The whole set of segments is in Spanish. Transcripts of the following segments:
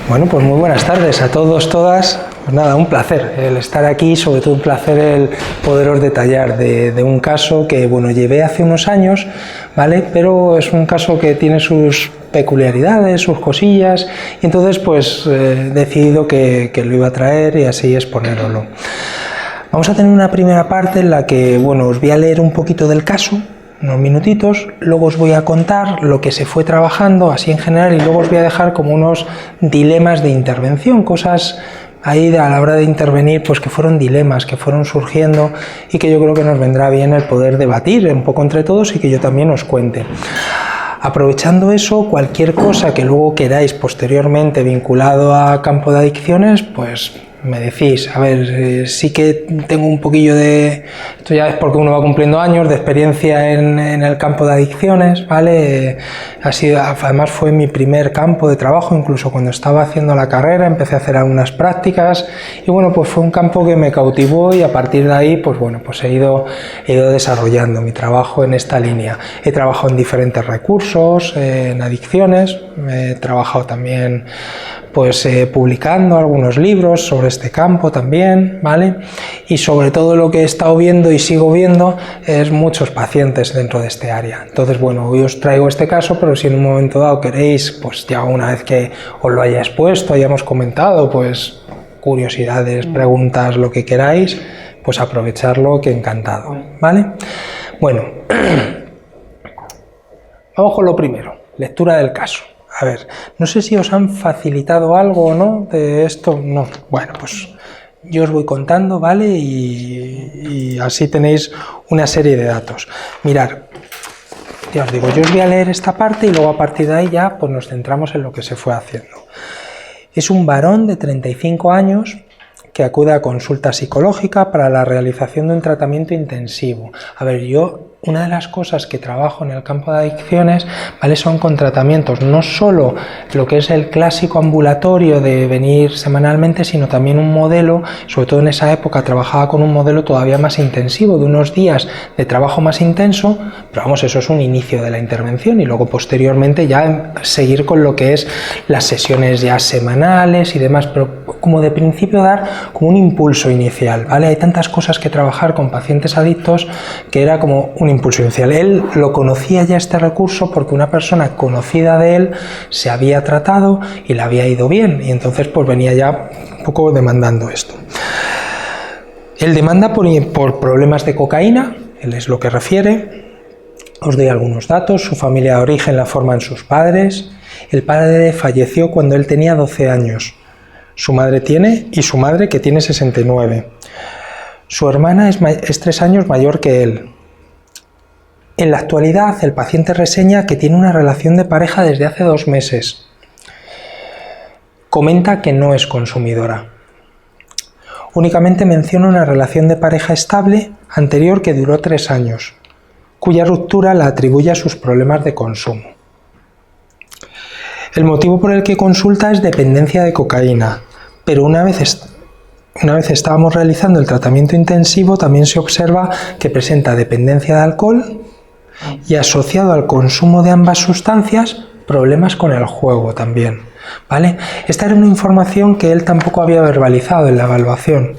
Bueno, pues muy buenas tardes a todos, todas. Pues nada, un placer el estar aquí, sobre todo un placer el poderos detallar de un caso que, bueno, llevé hace unos años, ¿vale? Pero es un caso que tiene sus peculiaridades, sus cosillas, y entonces pues he decidido que lo iba a traer y así exponerlo. Vamos a tener una primera parte en la que, bueno, os voy a leer un poquito del caso, unos minutitos, luego os voy a contar lo que se fue trabajando así en general y luego os voy a dejar como unos dilemas de intervención, cosas ahí a la hora de intervenir pues que fueron dilemas, que fueron surgiendo y que yo creo que nos vendrá bien el poder debatir un poco entre todos y que yo también os cuente. Aprovechando eso, cualquier cosa que luego queráis posteriormente vinculado a campo de adicciones, pues me decís. A ver, sí que tengo un poquillo de, esto ya es porque uno va cumpliendo años, de experiencia en el campo de adicciones, ¿vale? Además fue mi primer campo de trabajo, incluso cuando estaba haciendo la carrera empecé a hacer algunas prácticas y bueno, pues fue un campo que me cautivó y a partir de ahí, pues bueno, pues he ido desarrollando mi trabajo en esta línea. He trabajado en diferentes recursos, en adicciones, he trabajado también pues publicando algunos libros sobre este campo también, ¿vale? Y sobre todo lo que he estado viendo y sigo viendo es muchos pacientes dentro de este área. Entonces, bueno, hoy os traigo este caso, pero si en un momento dado queréis, pues ya una vez que os lo haya expuesto, hayamos comentado, pues curiosidades, preguntas, lo que queráis, pues aprovecharlo, que encantado, ¿vale? Bueno, vamos con lo primero, lectura del caso. A ver, no sé si os han facilitado algo o no de esto, no. Bueno, pues yo os voy contando, ¿vale? Y así tenéis una serie de datos. Mirad, ya os digo, yo os voy a leer esta parte y luego a partir de ahí ya pues nos centramos en lo que se fue haciendo. Es un varón de 35 años que acude a consulta psicológica para la realización de un tratamiento intensivo. A ver, yo una de las cosas que trabajo en el campo de adicciones, ¿vale? Son con tratamientos, no solo lo que es el clásico ambulatorio de venir semanalmente, sino también un modelo, sobre todo en esa época trabajaba con un modelo todavía más intensivo, de unos días de trabajo más intenso, pero vamos, eso es un inicio de la intervención y luego posteriormente ya seguir con lo que es las sesiones ya semanales y demás, pero como de principio dar como un impulso inicial, ¿vale? Hay tantas cosas que trabajar con pacientes adictos que era como un impulso inicial. Él lo conocía ya este recurso porque una persona conocida de él se había tratado y le había ido bien y entonces pues venía ya un poco demandando esto. Él demanda por problemas de cocaína, él es lo que refiere. Os doy algunos datos. Su familia de origen la forman sus padres. El padre falleció cuando él tenía 12 años. Su madre que tiene 69. Su hermana es 3 años mayor que él. En la actualidad, el paciente reseña que tiene una relación de pareja desde hace 2 meses. Comenta que no es consumidora. Únicamente menciona una relación de pareja estable anterior que duró 3 años, cuya ruptura la atribuye a sus problemas de consumo. El motivo por el que consulta es dependencia de cocaína, pero una vez estábamos realizando el tratamiento intensivo, también se observa que presenta dependencia de alcohol y asociado al consumo de ambas sustancias, problemas con el juego también, ¿vale? Esta era una información que él tampoco había verbalizado en la evaluación,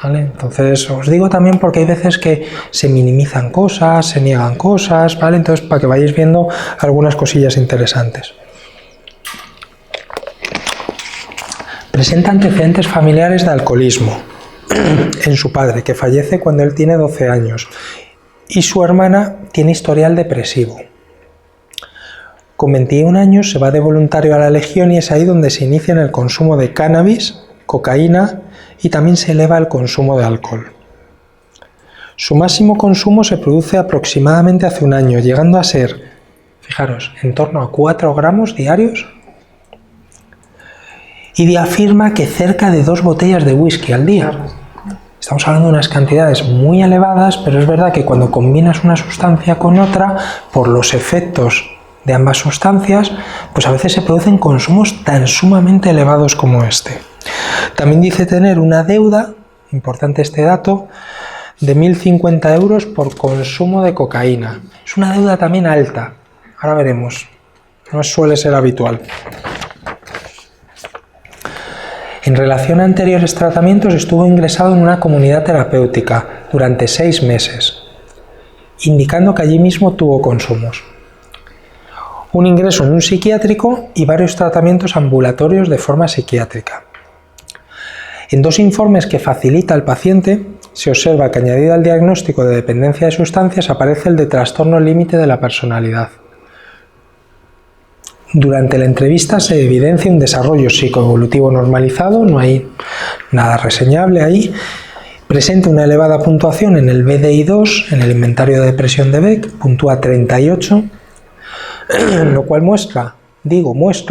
¿vale? Entonces os digo también porque hay veces que se minimizan cosas, se niegan cosas, ¿vale? Entonces para que vayáis viendo algunas cosillas interesantes. Presenta antecedentes familiares de alcoholismo en su padre, que fallece cuando él tiene 12 años, y su hermana tiene historial depresivo. Con 21 años se va de voluntario a la Legión y es ahí donde se inicia en el consumo de cannabis, cocaína y también se eleva el consumo de alcohol. Su máximo consumo se produce aproximadamente hace 1 año, llegando a ser, fijaros, en torno a 4 gramos diarios. Y afirma que cerca de 2 botellas de whisky al día. Estamos hablando de unas cantidades muy elevadas, pero es verdad que cuando combinas una sustancia con otra, por los efectos de ambas sustancias, pues a veces se producen consumos tan sumamente elevados como este. También dice tener una deuda, importante este dato, de 1.050 euros por consumo de cocaína. Es una deuda también alta, ahora veremos, no suele ser habitual. En relación a anteriores tratamientos, estuvo ingresado en una comunidad terapéutica durante 6 meses, indicando que allí mismo tuvo consumos. Un ingreso en un psiquiátrico y varios tratamientos ambulatorios de forma psiquiátrica. En 2 informes que facilita al paciente, se observa que añadido al diagnóstico de dependencia de sustancias aparece el de trastorno límite de la personalidad. Durante la entrevista se evidencia un desarrollo psicoevolutivo normalizado, no hay nada reseñable ahí. Presenta una elevada puntuación en el BDI-2, en el inventario de depresión de Beck, puntúa 38, lo cual muestra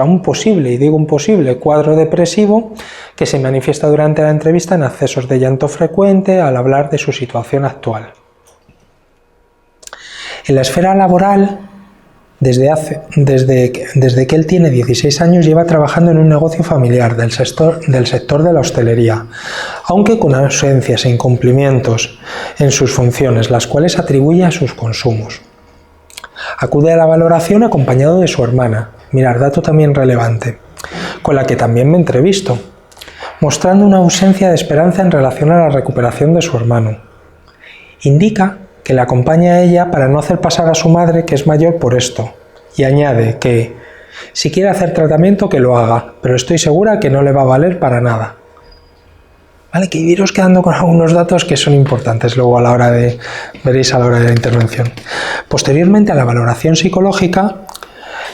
un posible cuadro depresivo que se manifiesta durante la entrevista en accesos de llanto frecuente al hablar de su situación actual. En la esfera laboral, desde que él tiene 16 años lleva trabajando en un negocio familiar del sector de la hostelería, aunque con ausencias e incumplimientos en sus funciones, las cuales atribuye a sus consumos. Acude a la valoración acompañado de su hermana, mirar, dato también relevante, con la que también me entrevisto, mostrando una ausencia de esperanza en relación a la recuperación de su hermano. Indica que le acompaña a ella para no hacer pasar a su madre, que es mayor, por esto, y añade que si quiere hacer tratamiento que lo haga, pero estoy segura que no le va a valer para nada. Vale, que iros quedando con algunos datos que son importantes luego veréis a la hora de la intervención. Posteriormente a la valoración psicológica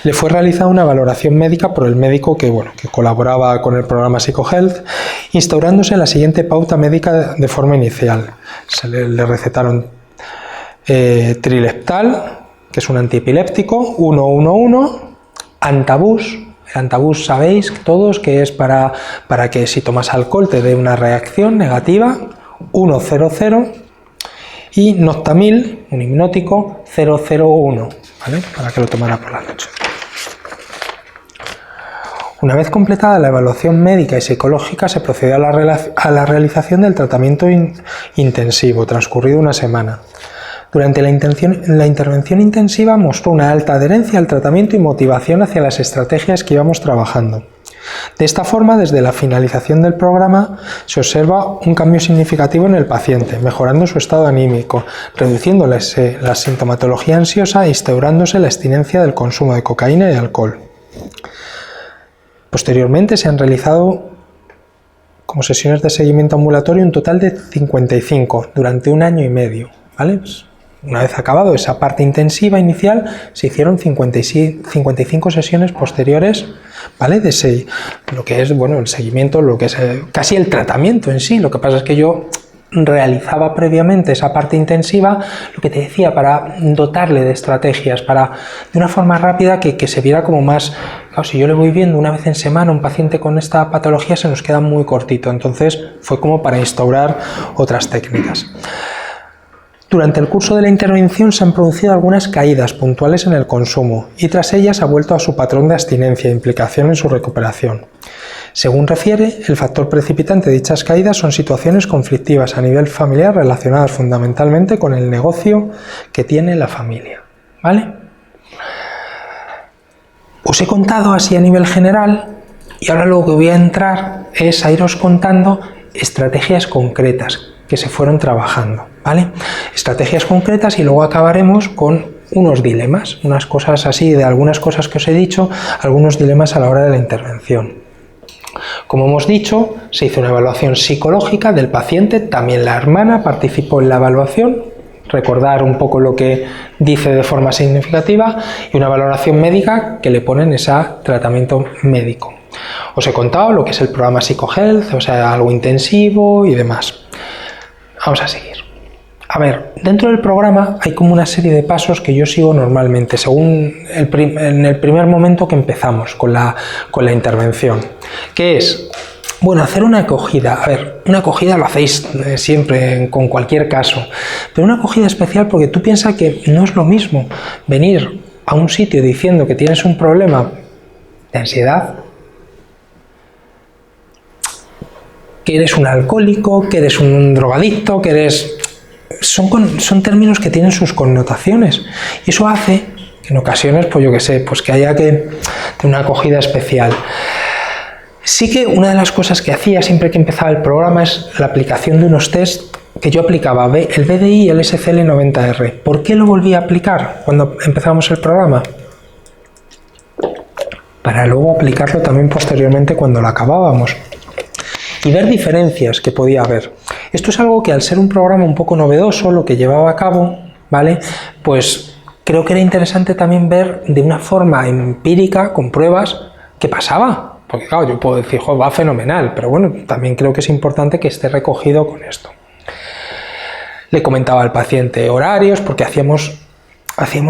le fue realizada una valoración médica por el médico que colaboraba con el programa PsychoHealth, instaurándose la siguiente pauta médica de forma inicial. Le recetaron Trileptal, que es un antiepiléptico, 111, Antabus. El Antabus sabéis todos que es para que si tomas alcohol te dé una reacción negativa, 100, y Noctamil, un hipnótico, 001, ¿vale? Para que lo tomara por la noche. Una vez completada la evaluación médica y psicológica, se procedió a la realización del tratamiento intensivo, transcurrido una semana. Durante la intervención intensiva mostró una alta adherencia al tratamiento y motivación hacia las estrategias que íbamos trabajando. De esta forma, desde la finalización del programa, se observa un cambio significativo en el paciente, mejorando su estado anímico, reduciendo la sintomatología ansiosa e instaurándose la abstinencia del consumo de cocaína y alcohol. Posteriormente se han realizado como sesiones de seguimiento ambulatorio un total de 55 durante 1 año y medio, ¿vale? Una vez acabado esa parte intensiva inicial, se hicieron 55 sesiones posteriores, ¿vale? Lo que es, el seguimiento, lo que es casi el tratamiento en sí. Lo que pasa es que yo realizaba previamente esa parte intensiva, lo que te decía, para dotarle de estrategias, de una forma rápida que se viera como más. Claro, si yo le voy viendo una vez en semana a un paciente con esta patología, se nos queda muy cortito. Entonces fue como para instaurar otras técnicas. Durante el curso de la intervención se han producido algunas caídas puntuales en el consumo y tras ellas ha vuelto a su patrón de abstinencia e implicación en su recuperación. Según refiere, el factor precipitante de dichas caídas son situaciones conflictivas a nivel familiar relacionadas fundamentalmente con el negocio que tiene la familia, ¿vale? Os he contado así a nivel general y ahora lo que voy a entrar es a iros contando estrategias concretas que se fueron trabajando, ¿vale? Estrategias concretas y luego acabaremos con unos dilemas, unas cosas así, de algunas cosas que os he dicho, algunos dilemas a la hora de la intervención. Como hemos dicho, se hizo una evaluación psicológica del paciente, también la hermana participó en la evaluación, recordar un poco lo que dice de forma significativa, y una valoración médica que le ponen ese tratamiento médico. Os he contado lo que es el programa PsychoHealth, o sea, algo intensivo y demás. Vamos a seguir. A ver, dentro del programa hay como una serie de pasos que yo sigo normalmente, según en el primer momento que empezamos con la intervención, que es, hacer una acogida. A ver, una acogida lo hacéis siempre, con cualquier caso, pero una acogida especial porque tú piensas que no es lo mismo venir a un sitio diciendo que tienes un problema de ansiedad, que eres un alcohólico, que eres un drogadicto, que eres... Son términos que tienen sus connotaciones y eso hace que en ocasiones, que haya que tener una acogida especial. Sí que una de las cosas que hacía siempre que empezaba el programa es la aplicación de unos test que yo aplicaba, el BDI y el SCL-90R. ¿Por qué lo volví a aplicar cuando empezamos el programa? Para luego aplicarlo también posteriormente cuando lo acabábamos y ver diferencias que podía haber. Esto es algo que, al ser un programa un poco novedoso, lo que llevaba a cabo, ¿vale? Pues creo que era interesante también ver de una forma empírica, con pruebas, qué pasaba. Porque claro, yo puedo decir, va fenomenal, pero bueno, también creo que es importante que esté recogido con esto. Le comentaba al paciente horarios, porque hacíamos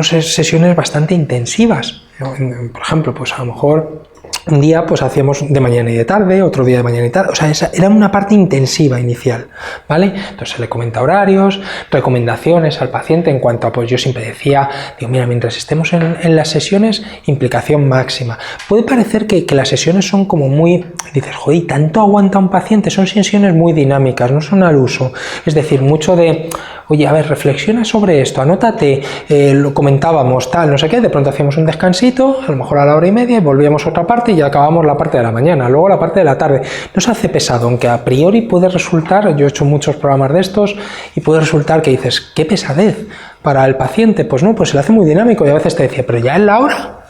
sesiones bastante intensivas. Por ejemplo, pues a lo mejor un día pues hacíamos de mañana y de tarde, otro día de mañana y tarde, o sea, era una parte intensiva inicial, ¿vale? Entonces se le comenta horarios, recomendaciones al paciente en cuanto a, pues yo siempre decía, digo, mira, mientras estemos en las sesiones, implicación máxima. Puede parecer que las sesiones son como muy, dices, joder, ¿tanto aguanta un paciente? Son sesiones muy dinámicas, no son al uso, es decir, mucho de, oye, a ver, reflexiona sobre esto, anótate, lo comentábamos, tal, no sé qué, de pronto hacíamos un descansito, a lo mejor a la hora y media, y volvíamos a otra parte y ya acabamos la parte de la mañana, luego la parte de la tarde. No se hace pesado, aunque a priori puede resultar, yo he hecho muchos programas de estos, y puede resultar que dices, qué pesadez para el paciente, pues no, pues se le hace muy dinámico, y a veces te decía, pero ya es la hora,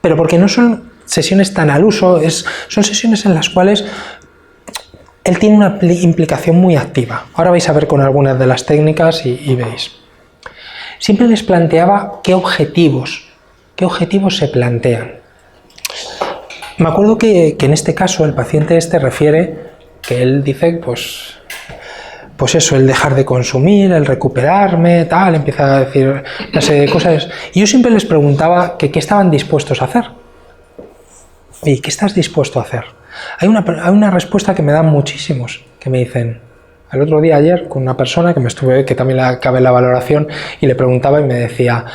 pero porque no son sesiones tan al uso, son sesiones en las cuales él tiene una implicación muy activa. Ahora vais a ver con algunas de las técnicas y veis. Siempre les planteaba qué objetivos se plantean. Me acuerdo que en este caso el paciente refiere que él dice, pues eso, el dejar de consumir, el recuperarme, tal, empieza a decir una serie de cosas. Y yo siempre les preguntaba que qué estaban dispuestos a hacer. Oye, ¿qué estás dispuesto a hacer? Hay una respuesta que me dan muchísimos, que me dicen, el otro día, ayer, con una persona que también le acabé la valoración, y le preguntaba y me decía,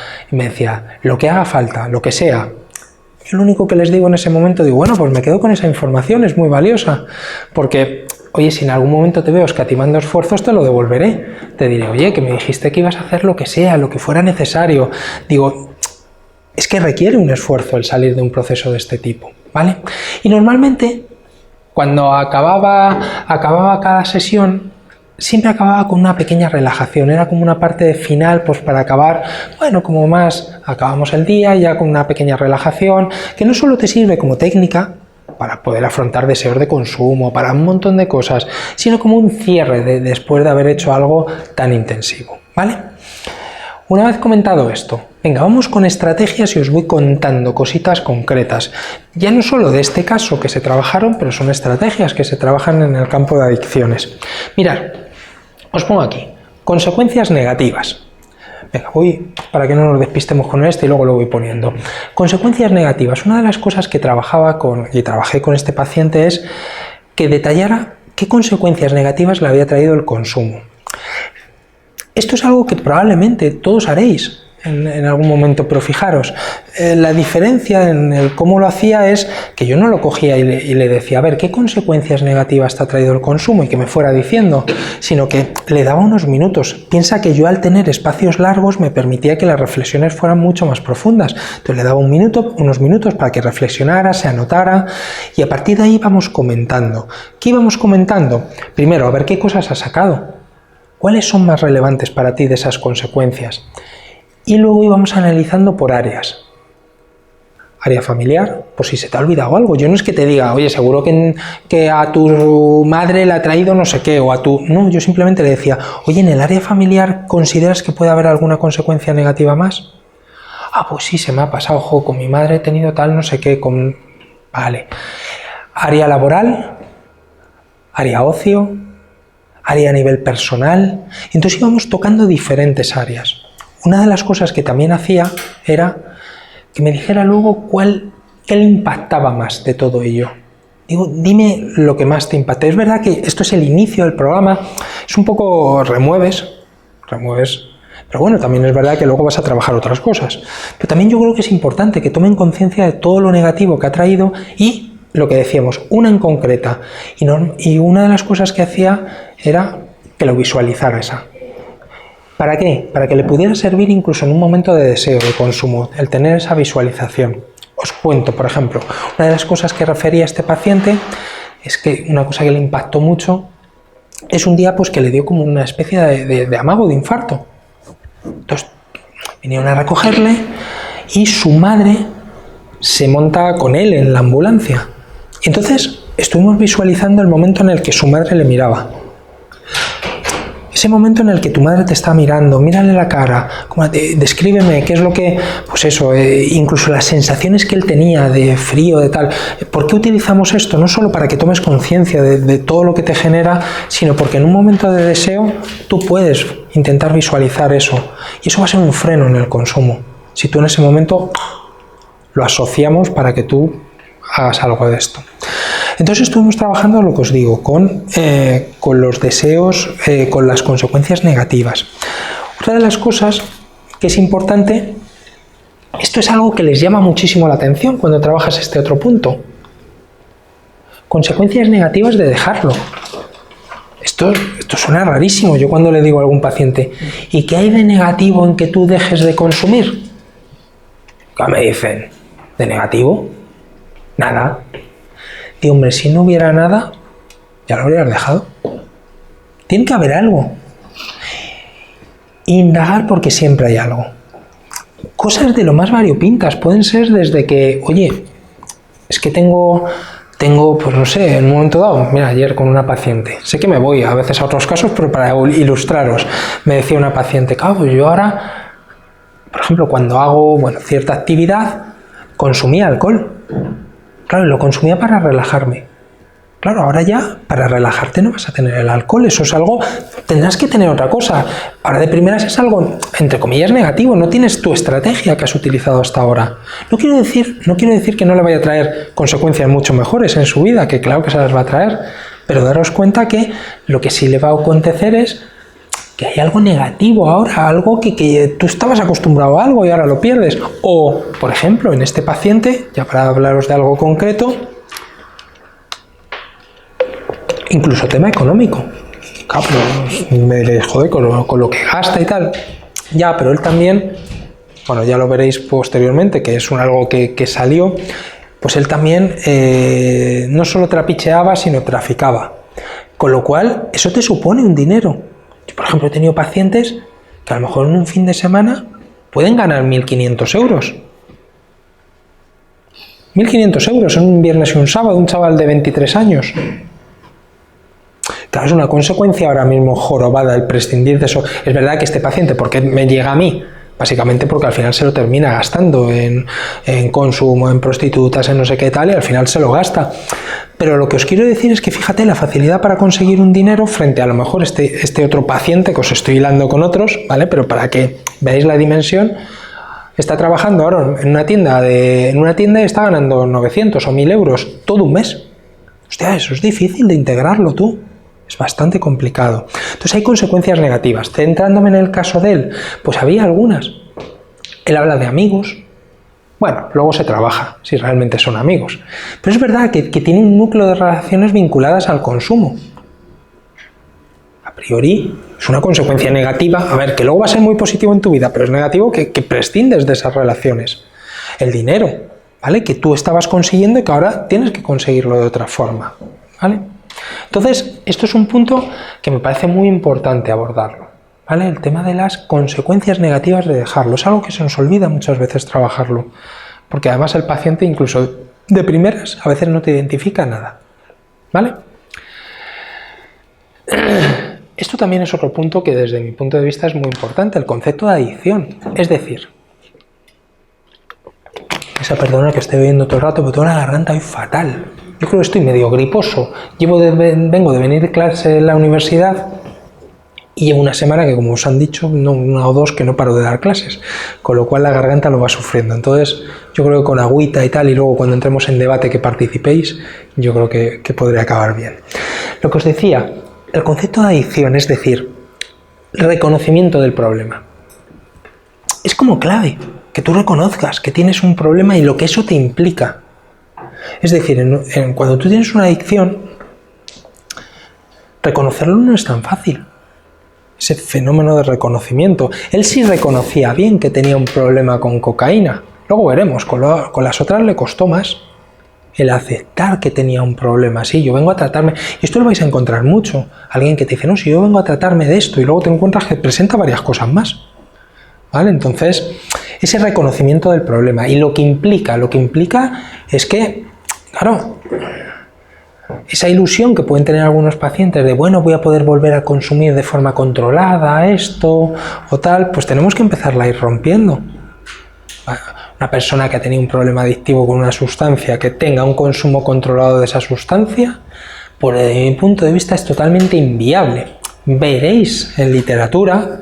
lo que haga falta, lo que sea. Yo lo único que les digo en ese momento, digo, bueno, pues me quedo con esa información, es muy valiosa, porque, oye, si en algún momento te veo escatimando esfuerzos, te lo devolveré. Te diré, oye, que me dijiste que ibas a hacer lo que sea, lo que fuera necesario. Digo, es que requiere un esfuerzo el salir de un proceso de este tipo, ¿vale? Y normalmente, cuando acababa cada sesión, siempre acababa con una pequeña relajación, era como una parte final, pues para acabar, bueno, como más, acabamos el día ya con una pequeña relajación, que no solo te sirve como técnica para poder afrontar deseos de consumo, para un montón de cosas, sino como un cierre después de haber hecho algo tan intensivo, ¿vale? Una vez comentado esto, venga, vamos con estrategias y os voy contando cositas concretas. Ya no solo de este caso que se trabajaron, pero son estrategias que se trabajan en el campo de adicciones. Mirad, os pongo aquí, consecuencias negativas. Venga, voy, para que no nos despistemos con esto y luego lo voy poniendo. Consecuencias negativas. Una de las cosas que trabajé con este paciente es que detallara qué consecuencias negativas le había traído el consumo. Esto es algo que probablemente todos haréis en algún momento, pero fijaros, la diferencia en el cómo lo hacía es que yo no lo cogía y le decía, a ver, ¿qué consecuencias negativas te ha traído el consumo? Y que me fuera diciendo, sino que le daba unos minutos. Piensa que yo, al tener espacios largos, me permitía que las reflexiones fueran mucho más profundas. Entonces le daba unos minutos para que reflexionara, se anotara, y a partir de ahí íbamos comentando. ¿Qué íbamos comentando? Primero, a ver qué cosas has sacado. ¿Cuáles son más relevantes para ti de esas consecuencias? Y luego íbamos analizando por áreas. Área familiar, por si se te ha olvidado algo. Yo no es que te diga, oye, seguro que a tu madre le ha traído no sé qué, o a tu... No, yo simplemente le decía, oye, ¿en el área familiar consideras que puede haber alguna consecuencia negativa más? Ah, pues sí, se me ha pasado, ojo, con mi madre he tenido tal no sé qué, Vale. Área laboral, área ocio, área a nivel personal. Entonces íbamos tocando diferentes áreas. Una de las cosas que también hacía era que me dijera luego qué le impactaba más de todo ello. Digo, dime lo que más te impacta. Es verdad que esto es el inicio del programa, es un poco remueves, pero bueno, también es verdad que luego vas a trabajar otras cosas. Pero también yo creo que es importante que tomen conciencia de todo lo negativo que ha traído y lo que decíamos, una en concreta. Y una de las cosas que hacía era que lo visualizara esa. ¿Para qué? Para que le pudiera servir incluso en un momento de deseo, de consumo, el tener esa visualización. Os cuento, por ejemplo, una de las cosas que refería a este paciente es que una cosa que le impactó mucho es un día pues que le dio como una especie de amago, de infarto. Entonces vinieron a recogerle y su madre se monta con él en la ambulancia. Entonces estuvimos visualizando el momento en el que su madre le miraba. Ese momento en el que tu madre te está mirando, mírale la cara, descríbeme qué es lo que, pues eso, incluso las sensaciones que él tenía de frío, de tal. ¿Por qué utilizamos esto? No solo para que tomes conciencia de todo lo que te genera, sino porque en un momento de deseo tú puedes intentar visualizar eso. Y eso va a ser un freno en el consumo. Si tú en ese momento lo asociamos para que tú hagas algo de esto. Entonces estuvimos trabajando, lo que os digo, con los deseos, con las consecuencias negativas. Otra de las cosas que es importante, esto es algo que les llama muchísimo la atención cuando trabajas este otro punto. Consecuencias negativas de dejarlo. Esto suena rarísimo. Yo cuando le digo a algún paciente, ¿y qué hay de negativo en que tú dejes de consumir? ¿Qué me dicen? ¿De negativo? Nada. Y hombre, si no hubiera nada, ya lo habrías dejado. Tiene que haber algo. Indagar porque siempre hay algo. Cosas de lo más variopintas. Pueden ser desde que, oye, es que tengo, pues no sé, en un momento dado, mira, ayer con una paciente, sé que me voy a veces a otros casos, pero para ilustraros, me decía una paciente, claro, yo ahora, por ejemplo, cuando hago, cierta actividad, consumía alcohol. Claro, lo consumía para relajarme. Claro, ahora ya, para relajarte no vas a tener el alcohol, eso es algo, tendrás que tener otra cosa. Ahora de primeras es algo, entre comillas, negativo, no tienes tu estrategia que has utilizado hasta ahora. No quiero decir que no le vaya a traer consecuencias mucho mejores en su vida, que claro que se las va a traer, pero daros cuenta que lo que sí le va a acontecer es que hay algo negativo ahora, algo que tú estabas acostumbrado a algo y ahora lo pierdes. O, por ejemplo, en este paciente, ya para hablaros de algo concreto, incluso tema económico. Claro, pero me jode con lo que gasta y tal. Ya, pero él también, ya lo veréis posteriormente, que es algo que salió, pues él también no solo trapicheaba, sino traficaba. Con lo cual, eso te supone un dinero. Yo, por ejemplo, he tenido pacientes que a lo mejor en un fin de semana pueden ganar 1.500 euros. 1.500 euros en un viernes y un sábado, un chaval de 23 años. Claro, es una consecuencia ahora mismo jorobada el prescindir de eso. Es verdad que este paciente, ¿por qué me llega a mí? Básicamente porque al final se lo termina gastando en consumo, en prostitutas, en no sé qué tal, y al final se lo gasta. Pero lo que os quiero decir es que fíjate la facilidad para conseguir un dinero frente a lo mejor este otro paciente que os estoy hilando con otros, ¿vale? Pero para que veáis la dimensión, está trabajando ahora en una tienda y está ganando 900 o 1.000 euros todo un mes. Hostia, eso es difícil de integrarlo tú. Es bastante complicado. Entonces hay consecuencias negativas. Centrándome en el caso de él, pues había algunas. Él habla de amigos. Bueno, luego se trabaja, si realmente son amigos. Pero es verdad que tiene un núcleo de relaciones vinculadas al consumo. A priori, es una consecuencia negativa. A ver, que luego va a ser muy positivo en tu vida, pero es negativo que prescindes de esas relaciones. El dinero, ¿vale? Que tú estabas consiguiendo y que ahora tienes que conseguirlo de otra forma, ¿vale? Entonces, esto es un punto que me parece muy importante abordarlo, ¿vale? El tema de las consecuencias negativas de dejarlo. Es algo que se nos olvida muchas veces trabajarlo, porque además el paciente, incluso de primeras, a veces no te identifica nada, ¿vale? Esto también es otro punto que desde mi punto de vista es muy importante, el concepto de adicción. Es decir, perdona que estoy bebiendo todo el rato, pero tengo la garganta hoy fatal. Yo creo que estoy medio griposo. Vengo de venir de clase en la universidad y llevo una semana que, como os han dicho, una o dos que no paro de dar clases, con lo cual la garganta lo va sufriendo. Entonces, yo creo que con agüita y tal, y luego cuando entremos en debate que participéis, yo creo que podría acabar bien. Lo que os decía, el concepto de adicción, es decir, reconocimiento del problema. Es como clave que tú reconozcas que tienes un problema y lo que eso te implica. Es decir, cuando tú tienes una adicción, reconocerlo no es tan fácil. Ese fenómeno de reconocimiento. Él sí reconocía bien que tenía un problema con cocaína, Luego veremos, con las otras le costó más el aceptar que tenía un problema. Sí, yo vengo a tratarme, y esto lo vais a encontrar mucho, alguien que te dice, no, si yo vengo a tratarme de esto, y luego te encuentras que presenta varias cosas más, ¿vale? Entonces, ese reconocimiento del problema, y lo que implica es que, claro, esa ilusión que pueden tener algunos pacientes de, bueno, voy a poder volver a consumir de forma controlada esto o tal, pues tenemos que empezarla a ir rompiendo. Una persona que ha tenido un problema adictivo con una sustancia, que tenga un consumo controlado de esa sustancia, pues desde mi punto de vista es totalmente inviable. Veréis en literatura,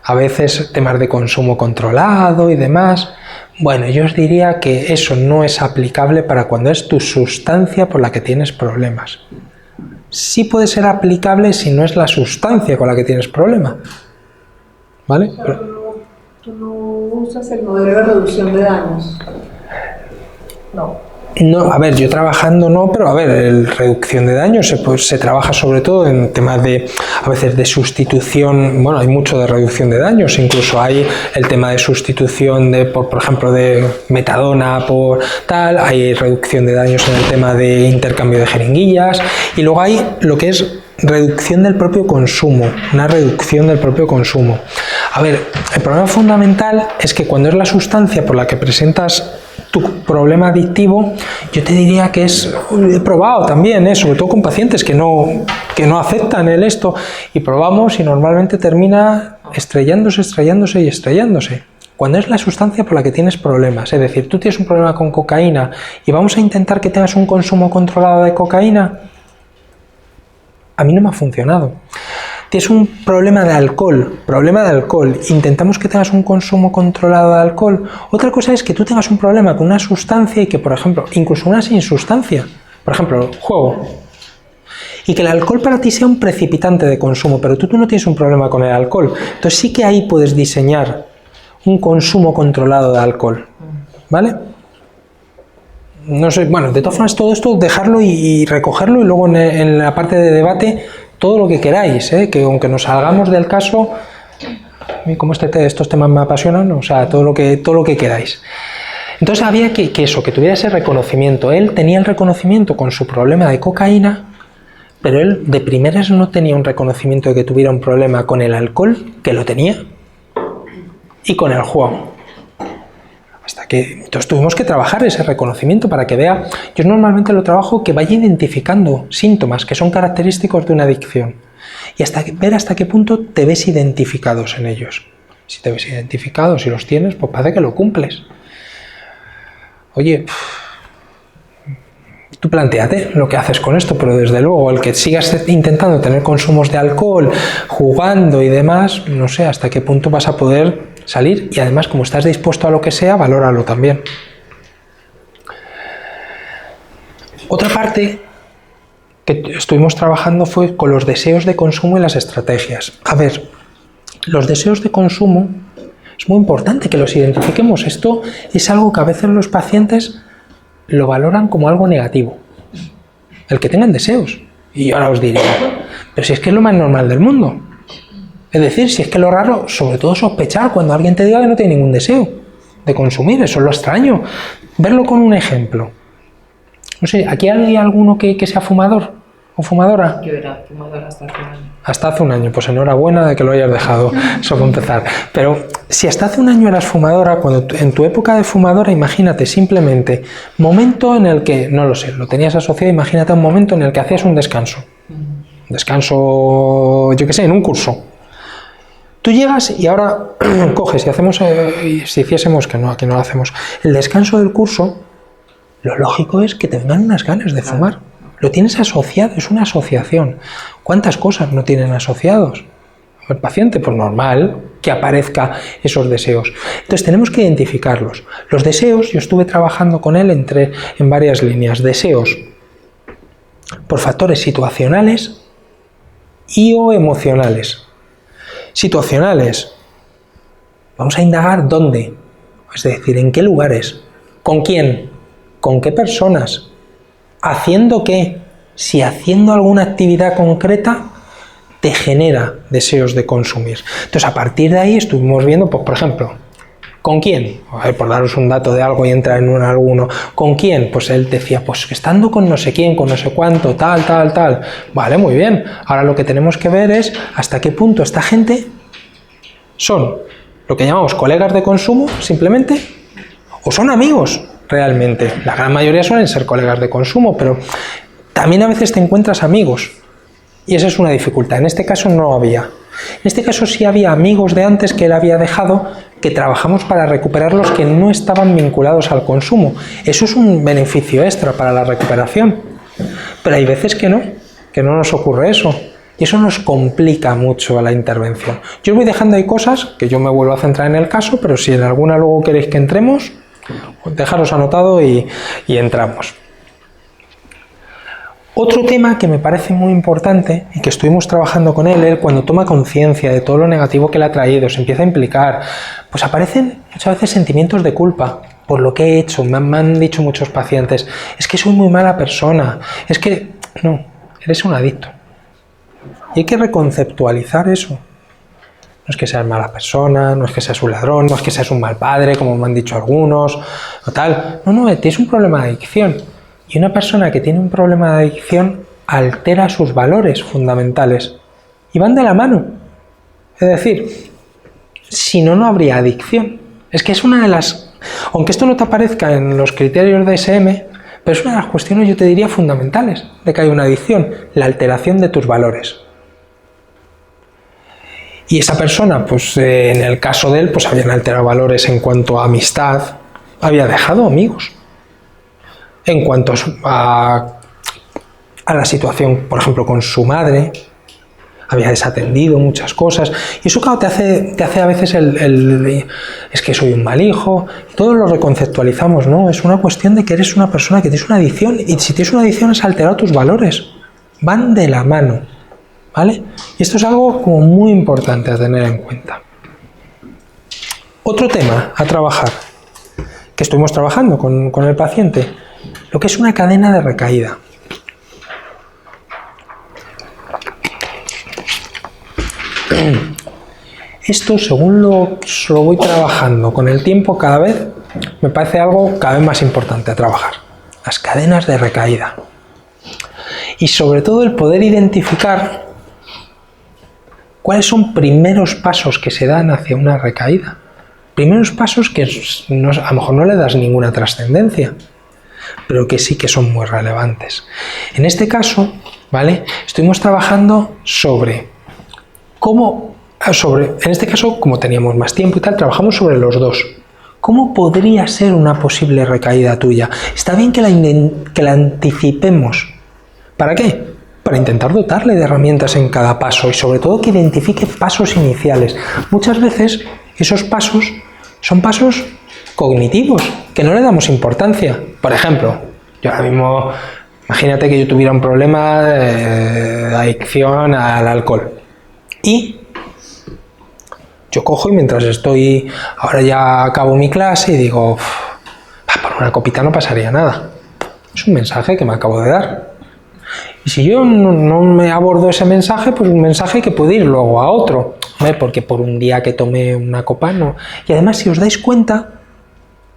a veces temas de consumo controlado y demás. Bueno, yo os diría que eso no es aplicable para cuando es tu sustancia por la que tienes problemas. Sí puede ser aplicable si no es la sustancia con la que tienes problema, ¿vale? ¿Tú no usas el modelo de reducción de daños? No, a ver, yo trabajando no, pero a ver, el reducción de daños se trabaja sobre todo en temas de, a veces de sustitución, bueno, hay mucho de reducción de daños, incluso hay el tema de sustitución de, por ejemplo, de metadona por tal, hay reducción de daños en el tema de intercambio de jeringuillas, y luego hay lo que es reducción del propio consumo, una reducción del propio consumo. A ver, el problema fundamental es que cuando es la sustancia por la que presentas tu problema adictivo, yo te diría que es, he probado también, sobre todo con pacientes que no aceptan el esto, y probamos y normalmente termina estrellándose. Cuando es la sustancia por la que tienes problemas, es decir, tú tienes un problema con cocaína y vamos a intentar que tengas un consumo controlado de cocaína, a mí no me ha funcionado. Tienes un problema de alcohol, intentamos que tengas un consumo controlado de alcohol. Otra cosa es que tú tengas un problema con una sustancia y que, por ejemplo, incluso una sin sustancia, por ejemplo, el juego, y que el alcohol para ti sea un precipitante de consumo, pero tú no tienes un problema con el alcohol. Entonces sí que ahí puedes diseñar un consumo controlado de alcohol, ¿vale? No sé, bueno, de todas formas todo esto dejarlo y recogerlo, y luego en la parte de debate todo lo que queráis, que aunque nos salgamos del caso, como estos temas me apasionan, o sea, todo lo que queráis. Entonces había que tuviera ese reconocimiento. Él tenía el reconocimiento con su problema de cocaína, pero él de primeras no tenía un reconocimiento de que tuviera un problema con el alcohol, que lo tenía, y con el juego. Entonces tuvimos que trabajar ese reconocimiento para que vea. Yo normalmente lo trabajo que vaya identificando síntomas que son característicos de una adicción, y ver hasta qué punto te ves identificados en ellos. Si te ves identificado, si los tienes, pues parece que lo cumples. Oye, tú plantéate lo que haces con esto, pero desde luego el que sigas intentando tener consumos de alcohol, jugando y demás, no sé hasta qué punto vas a poder salir, y además como estás dispuesto a lo que sea, valóralo también. Otra parte que estuvimos trabajando fue con los deseos de consumo y las estrategias. A ver, los deseos de consumo es muy importante que los identifiquemos. Esto es algo que a veces los pacientes lo valoran como algo negativo, el que tengan deseos. Y yo ahora os diría, pero si es que es lo más normal del mundo. Es decir, si es que lo raro, sobre todo sospechar cuando alguien te diga que no tiene ningún deseo de consumir, eso es lo extraño. Verlo con un ejemplo. No sé, ¿aquí hay alguno que sea fumador o fumadora? Yo era fumadora hasta hace un año. Hasta hace un año, pues enhorabuena de que lo hayas dejado, eso para empezar. Pero si hasta hace un año eras fumadora, cuando en tu época de fumadora, imagínate simplemente, momento en el que, no lo sé, lo tenías asociado, imagínate un momento en el que hacías un descanso. Descanso, yo qué sé, en un curso. Tú llegas y ahora coges y hacemos, si hiciésemos, que no, aquí no lo hacemos, el descanso del curso, lo lógico es que te vengan unas ganas de fumar. Lo tienes asociado, es una asociación. ¿Cuántas cosas no tienen asociados? El paciente, pues normal que aparezca esos deseos. Entonces tenemos que identificarlos. Los deseos, yo estuve trabajando con él en varias líneas. Deseos por factores situacionales y o emocionales. Situacionales, vamos a indagar dónde, es decir, en qué lugares, con quién, con qué personas, haciendo qué, si haciendo alguna actividad concreta te genera deseos de consumir. Entonces a partir de ahí estuvimos viendo, pues, por ejemplo, ¿Con quién? A ver, por daros un dato de algo y entrar en alguno. ¿Con quién? Pues él decía, pues estando con no sé quién, con no sé cuánto, tal, tal, tal. Vale, muy bien. Ahora lo que tenemos que ver es hasta qué punto esta gente son lo que llamamos colegas de consumo, simplemente, o son amigos realmente. La gran mayoría suelen ser colegas de consumo, pero también a veces te encuentras amigos. Y esa es una dificultad. En este caso no había. En este caso sí había amigos de antes que él había dejado, que trabajamos para recuperar los que no estaban vinculados al consumo. Eso es un beneficio extra para la recuperación. Pero hay veces que no nos ocurre eso. Y eso nos complica mucho a la intervención. Yo os voy dejando ahí cosas que yo me vuelvo a centrar en el caso, pero si en alguna luego queréis que entremos, dejaros anotado y entramos. Otro tema que me parece muy importante y que estuvimos trabajando con él cuando toma conciencia de todo lo negativo que le ha traído, se empieza a implicar, pues aparecen muchas veces sentimientos de culpa por lo que he hecho. Me han dicho muchos pacientes, es que soy muy mala persona, es que no, eres un adicto. Y hay que reconceptualizar eso. No es que seas mala persona, no es que seas un ladrón, no es que seas un mal padre, como me han dicho algunos, o tal. No, tienes un problema de adicción. Y una persona que tiene un problema de adicción altera sus valores fundamentales. Y van de la mano. Es decir, si no, no habría adicción. Es que es una de las... Aunque esto no te aparezca en los criterios de DSM, pero es una de las cuestiones, yo te diría, fundamentales de que hay una adicción. La alteración de tus valores. Y esa persona, pues en el caso de él, pues habían alterado valores en cuanto a amistad, había dejado amigos. En cuanto a la situación, por ejemplo, con su madre, había desatendido muchas cosas. Y eso, claro, te hace a veces es que soy un mal hijo. Todos lo reconceptualizamos, ¿no? Es una cuestión de que eres una persona que tienes una adicción. Y si tienes una adicción, has alterado tus valores. Van de la mano. ¿Vale? Y esto es algo como muy importante a tener en cuenta. Otro tema a trabajar, que estuvimos trabajando con el paciente, lo que es una cadena de recaída. Esto, según lo voy trabajando con el tiempo, cada vez me parece algo cada vez más importante a trabajar. Las cadenas de recaída. Y sobre todo el poder identificar ¿cuáles son primeros pasos que se dan hacia una recaída? Primeros pasos que a lo mejor no le das ninguna trascendencia, pero que sí que son muy relevantes. En este caso, ¿vale? Estuvimos trabajando en este caso, como teníamos más tiempo y tal, trabajamos sobre los dos. ¿Cómo podría ser una posible recaída tuya? Está bien que la anticipemos. ¿Para qué? Para intentar dotarle de herramientas en cada paso y sobre todo que identifique pasos iniciales. Muchas veces esos pasos son pasos cognitivos, que no le damos importancia. Por ejemplo, yo ahora mismo, imagínate que yo tuviera un problema de adicción al alcohol. Y yo cojo y mientras ahora ya acabo mi clase y digo, por una copita no pasaría nada. Es un mensaje que me acabo de dar. Y si yo no me abordo ese mensaje, pues un mensaje que puede ir luego a otro. Porque por un día que tomé una copa, no. Y además, si os dais cuenta,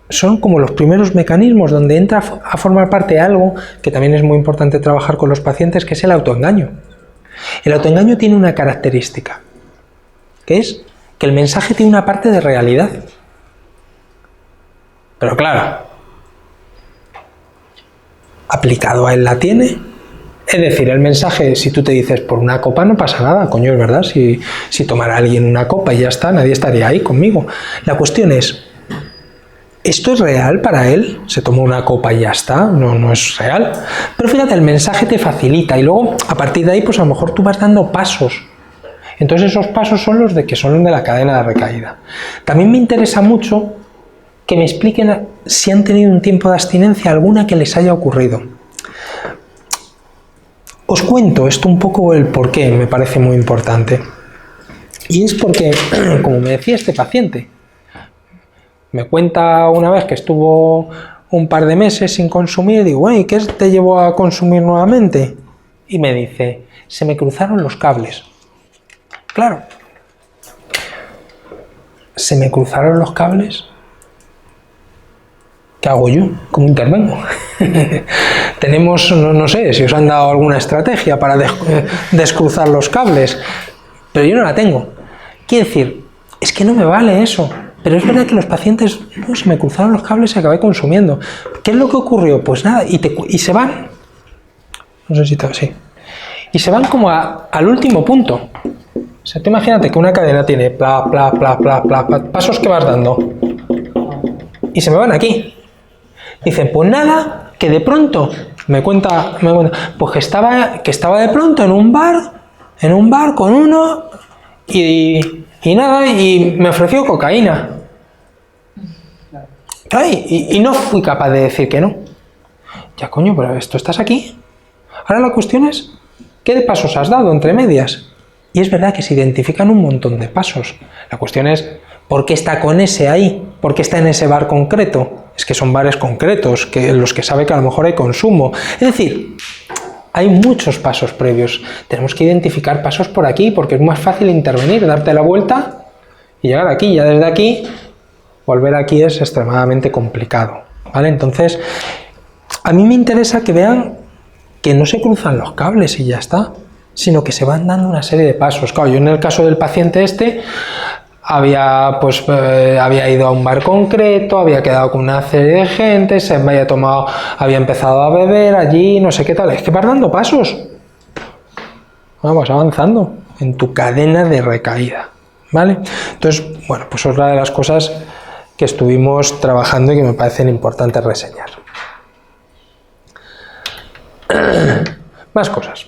son como los primeros mecanismos donde entra a formar parte de algo que también es muy importante trabajar con los pacientes, que es el autoengaño. El autoengaño tiene una característica, que es que el mensaje tiene una parte de realidad. Pero claro, aplicado a él la tiene. Es decir, el mensaje, si tú te dices por una copa no pasa nada, coño, es verdad, si tomara alguien una copa y ya está, nadie estaría ahí conmigo. La cuestión es, ¿esto es real para él? ¿Se tomó una copa y ya está? No es real. Pero fíjate, el mensaje te facilita y luego a partir de ahí pues a lo mejor tú vas dando pasos. Entonces esos pasos son los de la cadena de recaída. También me interesa mucho que me expliquen si han tenido un tiempo de abstinencia alguna que les haya ocurrido. Os cuento esto un poco el por qué me parece muy importante. Y es porque, como me decía este paciente, me cuenta una vez que estuvo un par de meses sin consumir, digo, ¿y qué te llevó a consumir nuevamente? Y me dice, se me cruzaron los cables. Claro, se me cruzaron los cables ¿Qué hago yo? ¿Cómo intervengo? Tenemos, no sé, si os han dado alguna estrategia para descruzar los cables, pero yo no la tengo. Quiero decir, es que no me vale eso. Pero es verdad que los pacientes, no, se me cruzaron los cables y acabé consumiendo. ¿Qué es lo que ocurrió? Pues nada, y se van. No sé si está así. Y se van como al último punto. O sea, tú imagínate que una cadena tiene bla, bla, bla, bla, bla, pasos que vas dando. Y se me van aquí. Dicen, pues nada, que de pronto me cuenta pues que estaba de pronto en un bar con uno y nada, y me ofreció cocaína. Ay, y no fui capaz de decir que no. Ya coño, pero esto estás aquí. Ahora la cuestión es, ¿qué de pasos has dado entre medias? Y es verdad que se identifican un montón de pasos. La cuestión es, ¿por qué está con ese ahí? ¿Por qué está en ese bar concreto? Es que son bares concretos, que los que sabe que a lo mejor hay consumo. Es decir, hay muchos pasos previos. Tenemos que identificar pasos por aquí, porque es más fácil intervenir, darte la vuelta y llegar aquí. Ya desde aquí, volver aquí es extremadamente complicado, ¿vale? Entonces, a mí me interesa que vean que no se cruzan los cables y ya está, sino que se van dando una serie de pasos. Claro, yo en el caso del paciente había ido a un bar concreto, había quedado con una serie de gente, había empezado a beber allí, no sé qué tal. Es que vas dando pasos. Vamos avanzando en tu cadena de recaída, ¿vale? Entonces, bueno, pues otra de las cosas que estuvimos trabajando y que me parecen importantes reseñar. Más cosas.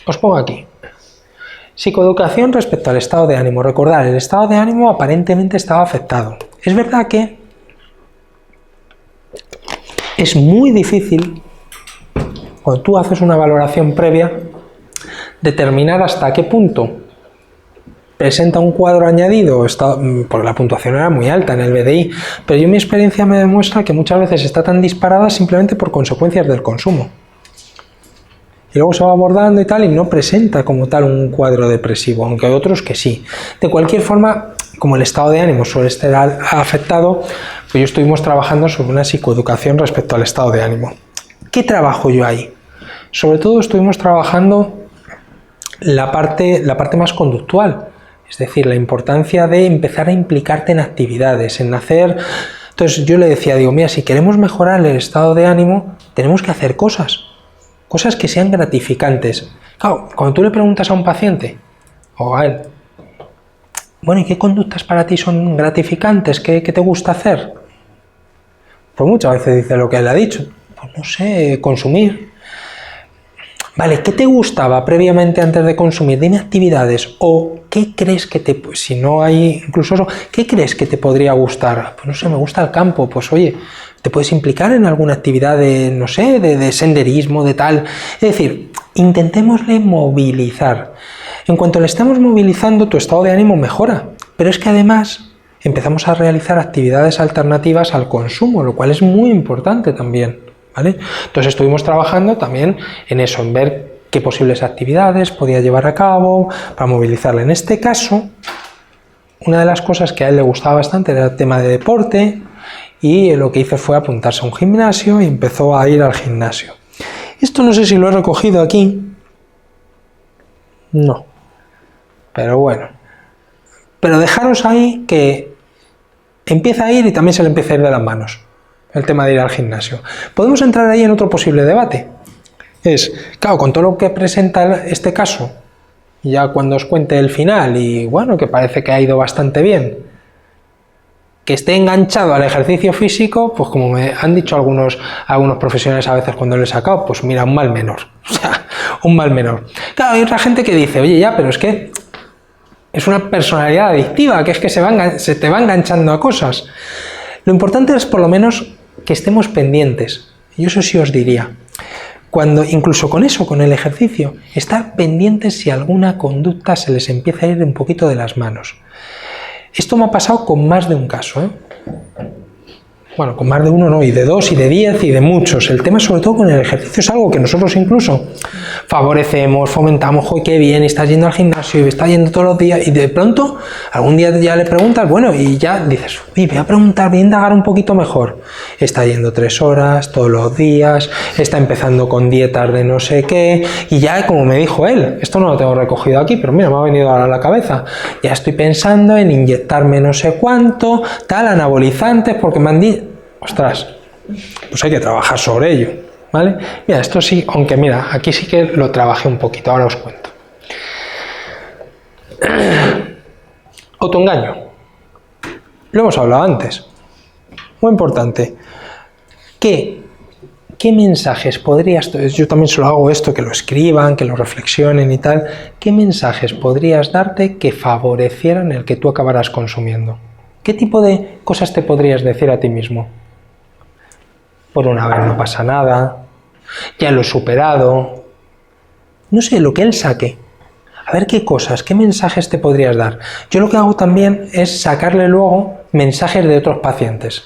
Os pongo aquí. Psicoeducación respecto al estado de ánimo. Recordad, el estado de ánimo aparentemente estaba afectado. Es verdad que es muy difícil, cuando tú haces una valoración previa, determinar hasta qué punto presenta un cuadro añadido, porque la puntuación era muy alta en el BDI, pero mi experiencia me demuestra que muchas veces está tan disparada simplemente por consecuencias del consumo. Y luego se va abordando y tal, y no presenta como tal un cuadro depresivo, aunque hay otros que sí. De cualquier forma, como el estado de ánimo suele estar afectado, pues yo estuvimos trabajando sobre una psicoeducación respecto al estado de ánimo. ¿Qué trabajo yo ahí? Sobre todo estuvimos trabajando la parte más conductual, es decir, la importancia de empezar a implicarte en actividades, en hacer... Entonces yo le decía, digo, mira, si queremos mejorar el estado de ánimo, tenemos que hacer cosas que sean gratificantes. Claro, cuando tú le preguntas a un paciente, o a él, bueno, ¿y qué conductas para ti son gratificantes? ¿Qué te gusta hacer? Pues muchas veces dice lo que él ha dicho. Pues no sé, consumir. Vale, ¿qué te gustaba previamente antes de consumir? Dime actividades. O ¿qué crees que si no hay incluso eso, ¿qué crees que te podría gustar? Pues no sé, me gusta el campo. Pues oye, te puedes implicar en alguna actividad de, no sé, de senderismo, de tal. Es decir, intentémosle movilizar. En cuanto le estemos movilizando, tu estado de ánimo mejora. Pero es que además empezamos a realizar actividades alternativas al consumo, lo cual es muy importante también, ¿vale? Entonces estuvimos trabajando también en eso, en ver qué posibles actividades podía llevar a cabo para movilizarle. En este caso, una de las cosas que a él le gustaba bastante era el tema de deporte, y lo que hizo fue apuntarse a un gimnasio y empezó a ir al gimnasio. Esto no sé si lo he recogido aquí. No. Pero bueno. Pero dejaros ahí que empieza a ir y también se le empieza a ir de las manos el tema de ir al gimnasio. Podemos entrar ahí en otro posible debate. Es, claro, con todo lo que presenta este caso, ya cuando os cuente el final, y bueno, que parece que ha ido bastante bien, que esté enganchado al ejercicio físico, pues como me han dicho algunos profesionales a veces cuando lo he sacado, pues mira, un mal menor. O sea, un mal menor. Claro, hay otra gente que dice, oye, ya, pero es que es una personalidad adictiva, que es que se te va enganchando a cosas. Lo importante es por lo menos que estemos pendientes. Y eso sí os diría. Cuando, incluso con eso, con el ejercicio, estar pendientes si alguna conducta se les empieza a ir un poquito de las manos. Esto me ha pasado con más de un caso, ¿eh? Bueno, con más de uno no, y de 2, y de 10, y de muchos. El tema, sobre todo con el ejercicio, es algo que nosotros incluso favorecemos, fomentamos. ¡Joder, qué bien! Estás yendo al gimnasio y estás yendo todos los días, y de pronto, algún día ya le preguntas, bueno, y ya dices, voy a preguntar, voy a indagar un poquito mejor. Está yendo 3 horas todos los días, está empezando con dietas de no sé qué, y ya, como me dijo él, esto no lo tengo recogido aquí, pero mira, me ha venido ahora a la cabeza, ya estoy pensando en inyectarme no sé cuánto, tal, anabolizantes, porque me han dicho. Ostras, pues hay que trabajar sobre ello, ¿vale? Mira, esto sí, aunque mira, aquí sí que lo trabajé un poquito, ahora os cuento. Autoengaño. Lo hemos hablado antes. Muy importante. ¿Qué mensajes podrías, yo también se lo hago esto, que lo escriban, que lo reflexionen y tal, qué mensajes podrías darte que favorecieran el que tú acabaras consumiendo? ¿Qué tipo de cosas te podrías decir a ti mismo? Por una vez no pasa nada, ya lo he superado, no sé, lo que él saque. A ver qué cosas, qué mensajes te podrías dar. Yo lo que hago también es sacarle luego mensajes de otros pacientes.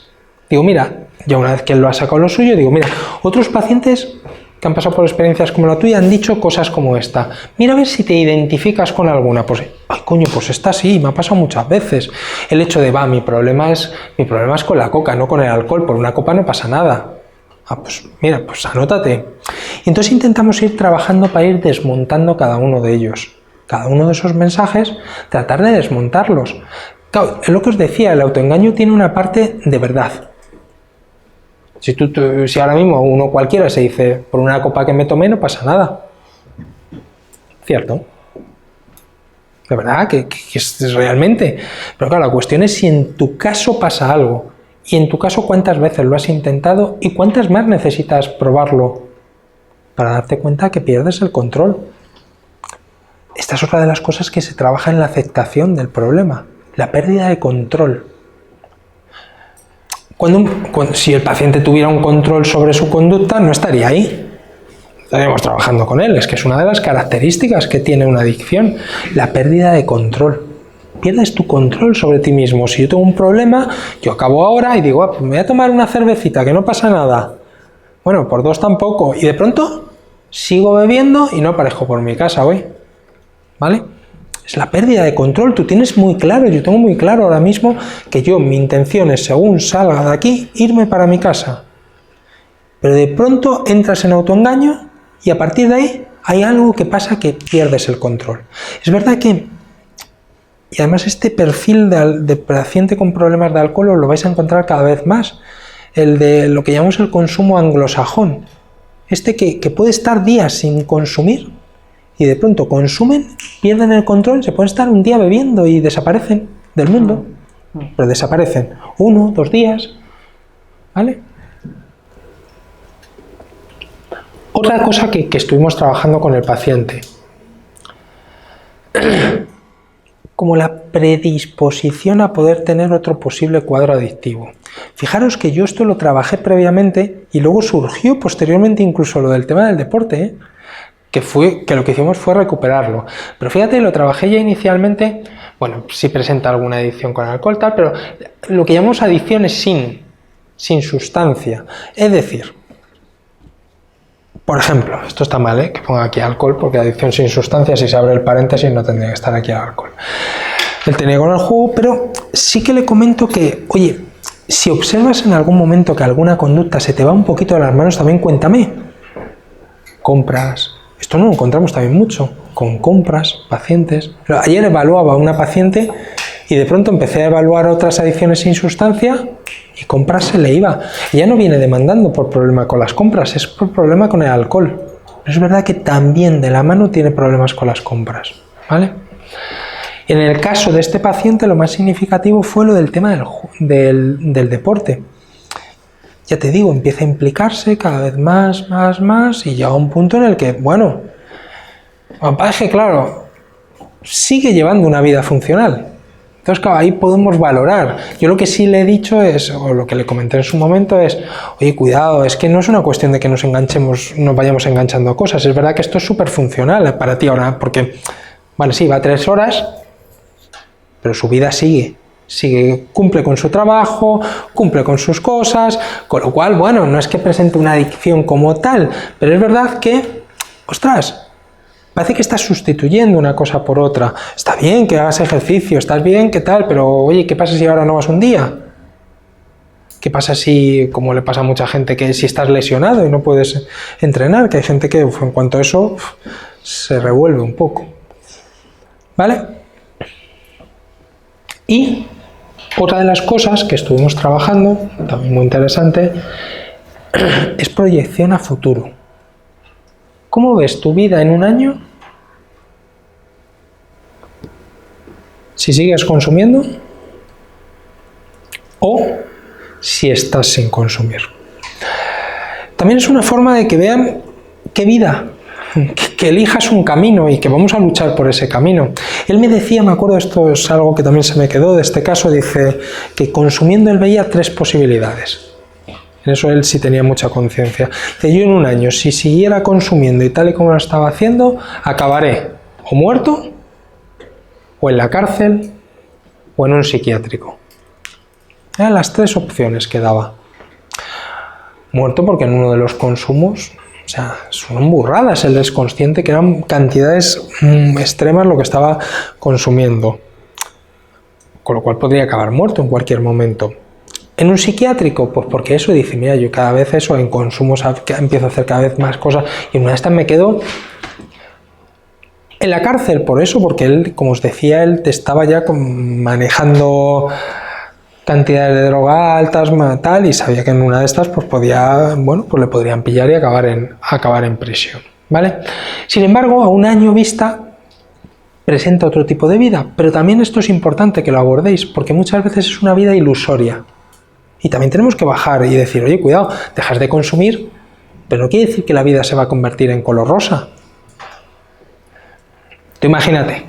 Digo, mira, ya una vez que él lo ha sacado lo suyo, digo, mira, otros pacientes que han pasado por experiencias como la tuya han dicho cosas como esta. Mira a ver si te identificas con alguna. Pues, ay coño, pues esta sí, me ha pasado muchas veces. El hecho de, mi problema es con la coca, no con el alcohol. Por una copa no pasa nada. Pues mira, pues anótate. Y entonces intentamos ir trabajando para ir desmontando cada uno de ellos. Cada uno de esos mensajes, tratar de desmontarlos. Claro, es lo que os decía, el autoengaño tiene una parte de verdad. Si ahora mismo uno cualquiera se dice, por una copa que me tomé no pasa nada. Cierto. De verdad, que es realmente. Pero claro, la cuestión es si en tu caso pasa algo. Y en tu caso, ¿cuántas veces lo has intentado y cuántas más necesitas probarlo para darte cuenta que pierdes el control? Esta es otra de las cosas que se trabaja en la aceptación del problema, la pérdida de control. Si el paciente tuviera un control sobre su conducta, no estaría ahí. Estaríamos trabajando con él. Es que es una de las características que tiene una adicción, la pérdida de control. Pierdes tu control sobre ti mismo. Si yo tengo un problema, yo acabo ahora y digo, pues me voy a tomar una cervecita, que no pasa nada. Bueno, por 2 tampoco. Y de pronto sigo bebiendo y no aparezco por mi casa hoy. ¿Vale? Es la pérdida de control. Tú tienes muy claro, yo tengo muy claro ahora mismo que mi intención es, según salga de aquí, irme para mi casa. Pero de pronto entras en autoengaño y a partir de ahí hay algo que pasa que pierdes el control. Es verdad que, y además este perfil de paciente con problemas de alcohol lo vais a encontrar cada vez más, el de lo que llamamos el consumo anglosajón, que puede estar días sin consumir y de pronto consumen, pierden el control, se pueden estar un día bebiendo y desaparecen del mundo, pero desaparecen 1, 2 días, ¿vale? Otra cosa que estuvimos trabajando con el paciente, como la predisposición a poder tener otro posible cuadro adictivo. Fijaros que yo esto lo trabajé previamente y luego surgió posteriormente incluso lo del tema del deporte, que lo que hicimos fue recuperarlo. Pero fíjate, lo trabajé ya inicialmente, bueno, sí presenta alguna adicción con alcohol, tal, pero lo que llamamos adicciones sin sustancia. Es decir, por ejemplo, esto está mal, que ponga aquí alcohol, porque adicción sin sustancia, si se abre el paréntesis, no tendría que estar aquí el alcohol. Él tenía con el juego, pero sí que le comento que, oye, si observas en algún momento que alguna conducta se te va un poquito de las manos, también cuéntame. Compras. Esto no lo encontramos también mucho, con compras, pacientes. Pero ayer evaluaba a una paciente y de pronto empecé a evaluar otras adicciones sin sustancia y compras se le iba. Ella no viene demandando por problema con las compras, es por problema con el alcohol. Pero es verdad que también de la mano tiene problemas con las compras, ¿vale? En el caso de este paciente lo más significativo fue lo del tema del deporte. Ya te digo, empieza a implicarse cada vez más y llega a un punto en el que, bueno, es que claro, sigue llevando una vida funcional. Entonces, claro, ahí podemos valorar. Yo lo que sí le he dicho es, o lo que le comenté en su momento es, oye, cuidado, es que no es una cuestión de que nos vayamos enganchando a cosas. Es verdad que esto es súper funcional para ti ahora, porque, vale, sí, va 3 horas, pero su vida sigue. cumple con su trabajo, cumple con sus cosas, con lo cual, bueno, no es que presente una adicción como tal, pero es verdad que, ostras, parece que estás sustituyendo una cosa por otra. Está bien que hagas ejercicio, estás bien, ¿qué tal? Pero, oye, ¿qué pasa si ahora no vas un día? ¿Qué pasa si, como le pasa a mucha gente, que si estás lesionado y no puedes entrenar? Que hay gente que, en cuanto a eso, se revuelve un poco. ¿Vale? Y otra de las cosas que estuvimos trabajando, también muy interesante, es proyección a futuro. ¿Cómo ves tu vida en un año si sigues consumiendo o si estás sin consumir? También es una forma de que vean qué vida, que elijas un camino y que vamos a luchar por ese camino. Él me decía, me acuerdo, esto es algo que también se me quedó de este caso, dice que consumiendo él veía 3 posibilidades. En eso él sí tenía mucha conciencia. Que yo en un año, si siguiera consumiendo y tal y como lo estaba haciendo, acabaré o muerto, o en la cárcel, o en un psiquiátrico. Eran las 3 opciones que daba. Muerto porque en uno de los consumos, o sea, son burradas, él es consciente que eran cantidades extremas lo que estaba consumiendo. Con lo cual podría acabar muerto en cualquier momento. ¿En un psiquiátrico? Pues porque eso dice, mira, yo cada vez eso, en consumos empiezo a hacer cada vez más cosas y una de estas me quedo en la cárcel por eso, porque él, como os decía, él estaba ya manejando cantidades de droga altas, tal, y sabía que en una de estas pues podía, bueno, pues le podrían pillar y acabar en prisión, ¿vale? Sin embargo, a un año vista presenta otro tipo de vida, pero también esto es importante que lo abordéis, porque muchas veces es una vida ilusoria. Y también tenemos que bajar y decir, oye, cuidado, dejas de consumir, pero no quiere decir que la vida se va a convertir en color rosa. Tú imagínate,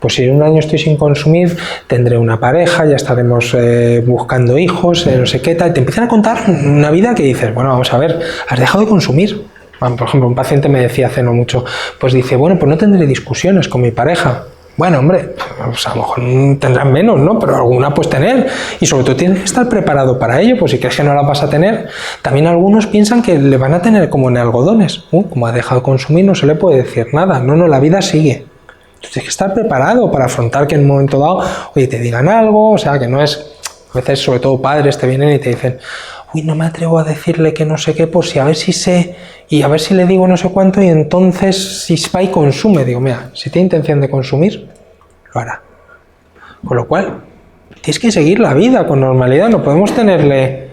pues si en un año estoy sin consumir, tendré una pareja, ya estaremos buscando hijos, no sé qué tal, te empiezan a contar una vida que dices, bueno, vamos a ver, has dejado de consumir. Bueno, por ejemplo, un paciente me decía hace no mucho, pues dice, bueno, pues no tendré discusiones con mi pareja. Bueno, hombre, pues a lo mejor tendrán menos, ¿no? Pero alguna pues tener. Y sobre todo tienes que estar preparado para ello, pues si crees que no la vas a tener. También algunos piensan que le van a tener como en algodones. Como ha dejado de consumir no se le puede decir nada. No, la vida sigue. Tú tienes que estar preparado para afrontar que en un momento dado, oye, te digan algo, o sea, que no es... A veces, sobre todo padres, te vienen y te dicen, uy, no me atrevo a decirle que no sé qué, por si a ver si sé, y a ver si le digo no sé cuánto, y entonces si va y consume. Digo, mira, si tiene intención de consumir, lo hará. Con lo cual, tienes que seguir la vida con normalidad, no podemos tenerle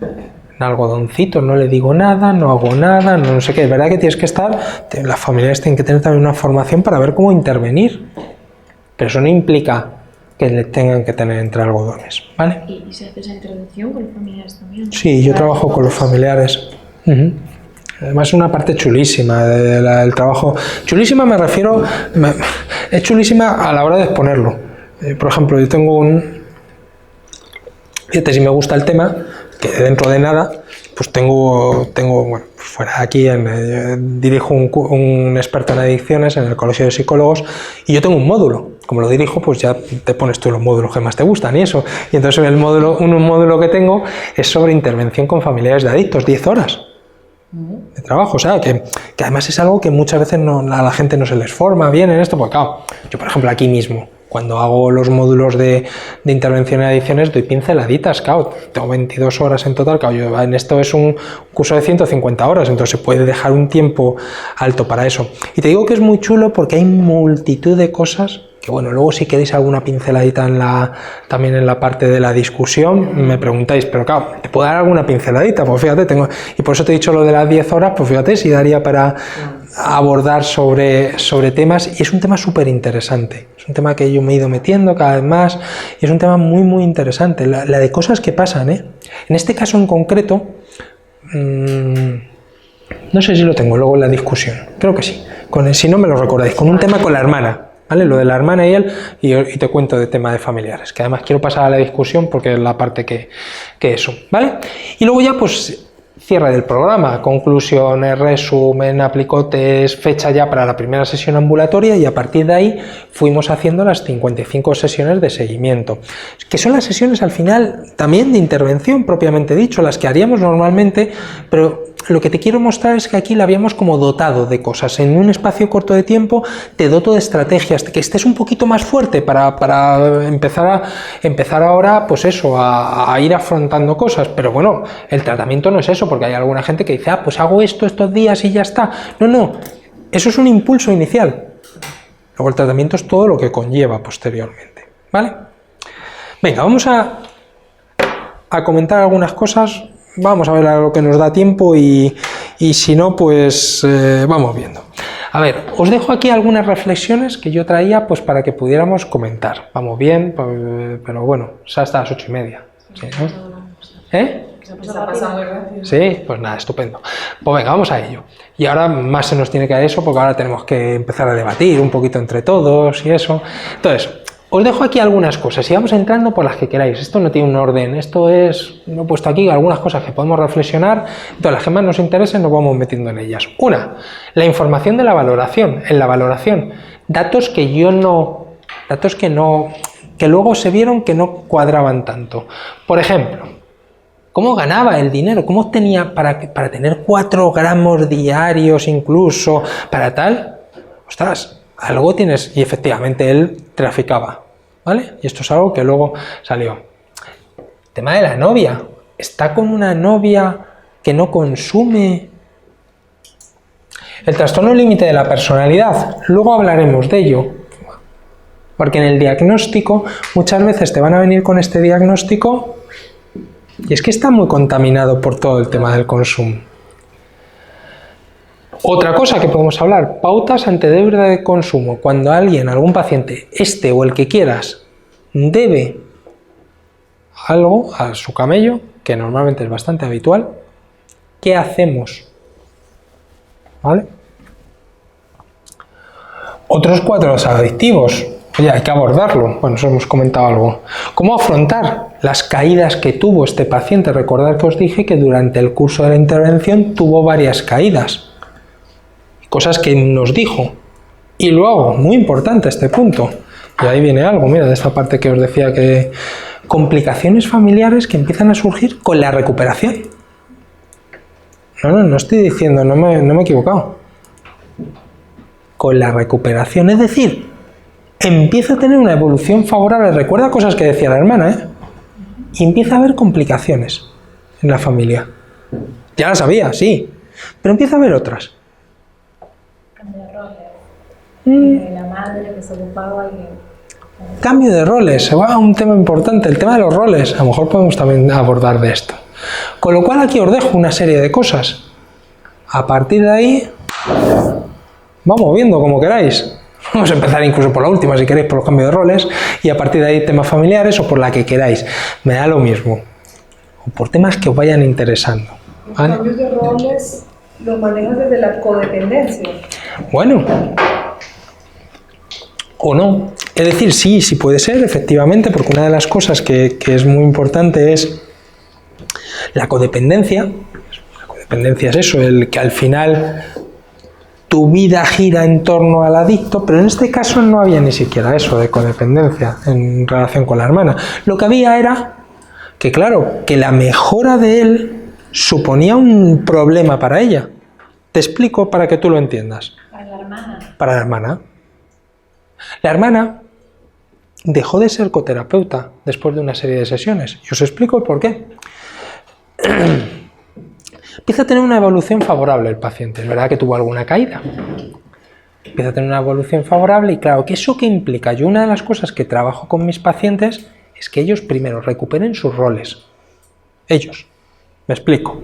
en algodoncitos, no le digo nada, no hago nada, no sé qué. Es verdad que tienes que estar, las familias tienen que tener también una formación para ver cómo intervenir, pero eso no implica que le tengan que tener entre algodones, ¿vale? ¿Y se hace esa intervención con los familiares también? Sí, yo trabajo con los familiares. Además es una parte chulísima del trabajo. Chulísima me refiero, es chulísima a la hora de exponerlo. Por ejemplo, yo tengo fíjate, si me gusta el tema, que dentro de nada, pues tengo bueno, fuera de aquí, dirijo un experto en adicciones en el Colegio de Psicólogos, y yo tengo un módulo. Como lo dirijo, pues ya te pones tú los módulos que más te gustan y eso. Y entonces un módulo que tengo es sobre intervención con familiares de adictos, 10 horas de trabajo. O sea, que además es algo que muchas veces a la gente no se les forma bien en esto, porque claro, yo por ejemplo aquí mismo, cuando hago los módulos de intervención en adicciones, doy pinceladitas, claro, tengo 22 horas en total, claro, yo, en esto es un curso de 150 horas, entonces se puede dejar un tiempo alto para eso. Y te digo que es muy chulo porque hay multitud de cosas que, bueno, luego si queréis alguna pinceladita también en la parte de la discusión, me preguntáis, pero claro, ¿te puedo dar alguna pinceladita? Pues fíjate, y por eso te he dicho lo de las 10 horas, pues fíjate, si daría para abordar sobre temas, y es un tema súper interesante, es un tema que yo me he ido metiendo cada vez más, y es un tema muy, muy interesante, la de cosas que pasan, En este caso en concreto, no sé si lo tengo luego en la discusión, creo que sí, si no me lo recordáis, con un tema con la hermana, ¿vale? Lo de la hermana y él, y te cuento de tema de familiares, que además quiero pasar a la discusión porque es la parte que eso, ¿vale? Y luego ya, pues, cierre del programa, conclusiones, resumen, aplicotes, fecha ya para la primera sesión ambulatoria, y a partir de ahí fuimos haciendo las 55 sesiones de seguimiento, que son las sesiones al final también de intervención propiamente dicho, las que haríamos normalmente, pero lo que te quiero mostrar es que aquí la habíamos como dotado de cosas. En un espacio corto de tiempo te doto de estrategias, que estés un poquito más fuerte para empezar ahora, pues eso, a ir afrontando cosas. Pero bueno, el tratamiento no es eso, porque hay alguna gente que dice, pues hago esto estos días y ya está. No, eso es un impulso inicial. Luego el tratamiento es todo lo que conlleva posteriormente, ¿vale? Venga, vamos a comentar algunas cosas. Vamos a ver a lo que nos da tiempo y si no, pues vamos viendo. A ver, os dejo aquí algunas reflexiones que yo traía pues para que pudiéramos comentar. Vamos bien, pero bueno, es hasta las 8:30. ¿Sí, no? ¿Eh? Sí, pues nada, estupendo. Pues venga, vamos a ello. Y ahora más se nos tiene que dar eso, porque ahora tenemos que empezar a debatir un poquito entre todos y eso. Entonces, os dejo aquí algunas cosas y vamos entrando por las que queráis. Esto no tiene un orden, esto es, lo he puesto aquí algunas cosas que podemos reflexionar, entonces las que más nos interesen nos vamos metiendo en ellas. Una, la información de la valoración. En la valoración, datos que luego se vieron que no cuadraban tanto. Por ejemplo, ¿cómo ganaba el dinero? ¿Cómo obtenía para tener 4 gramos diarios incluso, para tal? Ostras, algo tienes, y efectivamente él traficaba, ¿vale? Y esto es algo que luego salió. Tema de la novia. ¿Está con una novia que no consume? El trastorno límite de la personalidad. Luego hablaremos de ello. Porque en el diagnóstico muchas veces te van a venir con este diagnóstico y es que está muy contaminado por todo el tema del consumo. Otra cosa que podemos hablar, pautas ante deuda de consumo. Cuando algún paciente, este o el que quieras, debe algo a su camello, que normalmente es bastante habitual, ¿qué hacemos? ¿Vale? Otros cuadros adictivos. Oye, hay que abordarlo. Bueno, eso hemos comentado algo. ¿Cómo afrontar las caídas que tuvo este paciente? Recordad que os dije que durante el curso de la intervención tuvo varias caídas. Cosas que nos dijo. Y luego, muy importante este punto, y ahí viene algo, mira, de esta parte que os decía, que complicaciones familiares que empiezan a surgir con la recuperación. No estoy diciendo, no me he equivocado. Con la recuperación, es decir, empieza a tener una evolución favorable. Recuerda cosas que decía la hermana, y empieza a haber complicaciones en la familia. Ya la sabía, sí, pero empieza a haber otras. Cambio de roles. La madre que se ocupaba y... Cambio de roles, se va a un tema importante, el tema de los roles. A lo mejor podemos también abordar de esto. Con lo cual aquí os dejo una serie de cosas. A partir de ahí, vamos viendo como queráis. Vamos a empezar incluso por la última, si queréis, por los cambios de roles. Y a partir de ahí temas familiares o por la que queráis. Me da lo mismo. O por temas que os vayan interesando. ¿Vale? Los cambios de roles los manejas desde la codependencia. Bueno, o no. Es decir, sí puede ser, efectivamente, porque una de las cosas que es muy importante es la codependencia. La codependencia es eso, el que al final tu vida gira en torno al adicto, pero en este caso no había ni siquiera eso de codependencia en relación con la hermana. Lo que había era que, claro, que la mejora de él suponía un problema para ella. Te explico para que tú lo entiendas. Para la hermana. Para la hermana. La hermana dejó de ser coterapeuta después de una serie de sesiones. Y os explico el por qué. Empieza a tener una evolución favorable el paciente. Es verdad que tuvo alguna caída. Empieza a tener una evolución favorable y claro, ¿que eso qué implica? Yo una de las cosas que trabajo con mis pacientes es que ellos primero recuperen sus roles. Ellos. Me explico.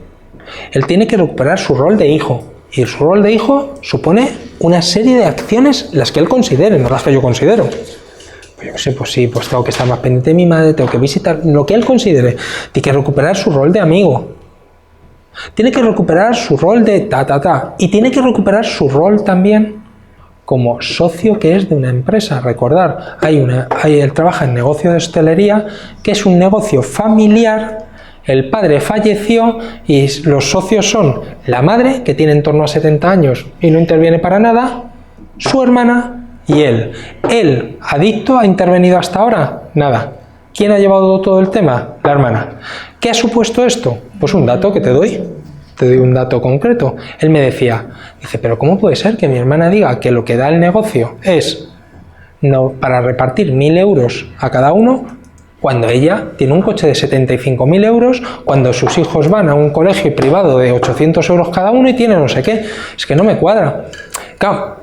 Él tiene que recuperar su rol de hijo. Y su rol de hijo supone una serie de acciones, las que él considere, no las que yo considero. Pues yo qué sé, pues sí, pues tengo que estar más pendiente de mi madre, tengo que visitar, lo que él considere. Tiene que recuperar su rol de amigo. Tiene que recuperar su rol de Y tiene que recuperar su rol también como socio que es de una empresa. Recordar, él trabaja en negocio de hostelería, que es un negocio familiar el padre falleció y los socios son la madre, que tiene en torno a 70 años y no interviene para nada, su hermana y él. Él, adicto, ¿ha intervenido hasta ahora? Nada. ¿Quién ha llevado todo el tema? La hermana. ¿Qué ha supuesto esto? Pues un dato que te doy un dato concreto. Él me decía, dice, pero ¿cómo puede ser que mi hermana diga que lo que da el negocio es no, para repartir 1.000 euros a cada uno, cuando ella tiene un coche de 75.000 euros, cuando sus hijos van a un colegio privado de 800 euros cada uno y tiene no sé qué? Es que no me cuadra. Claro,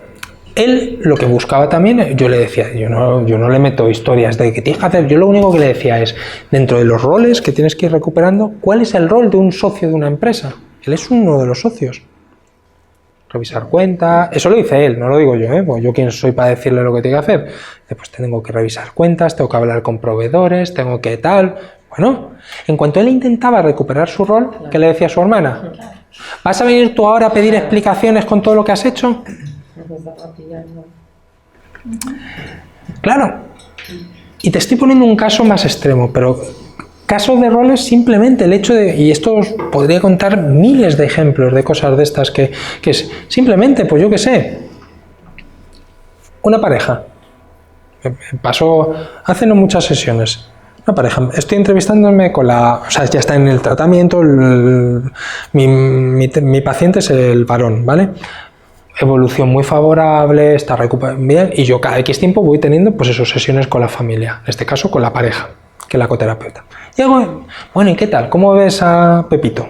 él lo que buscaba también, yo le decía, yo no le meto historias de que tienes que hacer, yo lo único que le decía es, dentro de los roles que tienes que ir recuperando, ¿cuál es el rol de un socio de una empresa? Él es uno de los socios. Revisar cuentas, eso lo dice él, no lo digo yo, pues yo quién soy para decirle lo que tiene que hacer. Pues tengo que revisar cuentas, tengo que hablar con proveedores, tengo que tal. Bueno, en cuanto él intentaba recuperar su rol, ¿qué le decía a su hermana? ¿Vas a venir tú ahora a pedir explicaciones con todo lo que has hecho? Claro. Y te estoy poniendo un caso más extremo, pero casos de roles simplemente el hecho de, y esto os podría contar miles de ejemplos de cosas de estas que es simplemente, pues yo qué sé, una pareja. Pasó hace no muchas sesiones. Una pareja, estoy entrevistándome con o sea, ya está en el tratamiento, mi paciente es el varón, ¿vale? Evolución muy favorable, está recuperando bien, y yo cada X tiempo voy teniendo, pues eso, sesiones con la familia, en este caso con la pareja, que es la coterapeuta. Y hago, bueno, ¿y qué tal? ¿Cómo ves a Pepito?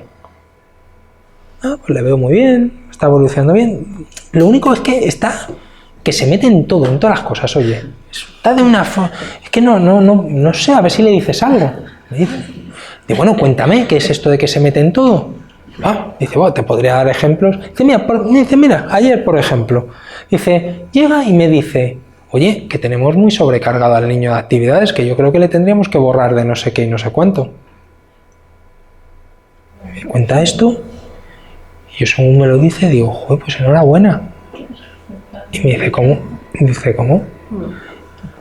Ah, pues le veo muy bien, está evolucionando bien. Lo único es que se mete en todo, en todas las cosas, oye. Está de una forma, es que no sé, a ver si le dices algo. Me dice, bueno, cuéntame, ¿qué es esto de que se mete en todo? Ah, dice, bueno, te podría dar ejemplos. Dice, mira, ayer, por ejemplo, dice, llega y me dice, oye, que tenemos muy sobrecargado al niño de actividades, que yo creo que le tendríamos que borrar de no sé qué y no sé cuánto. Me cuenta esto, y yo según me lo dice, digo, joder, pues enhorabuena. Y me dice, ¿cómo? Dice, ¿cómo?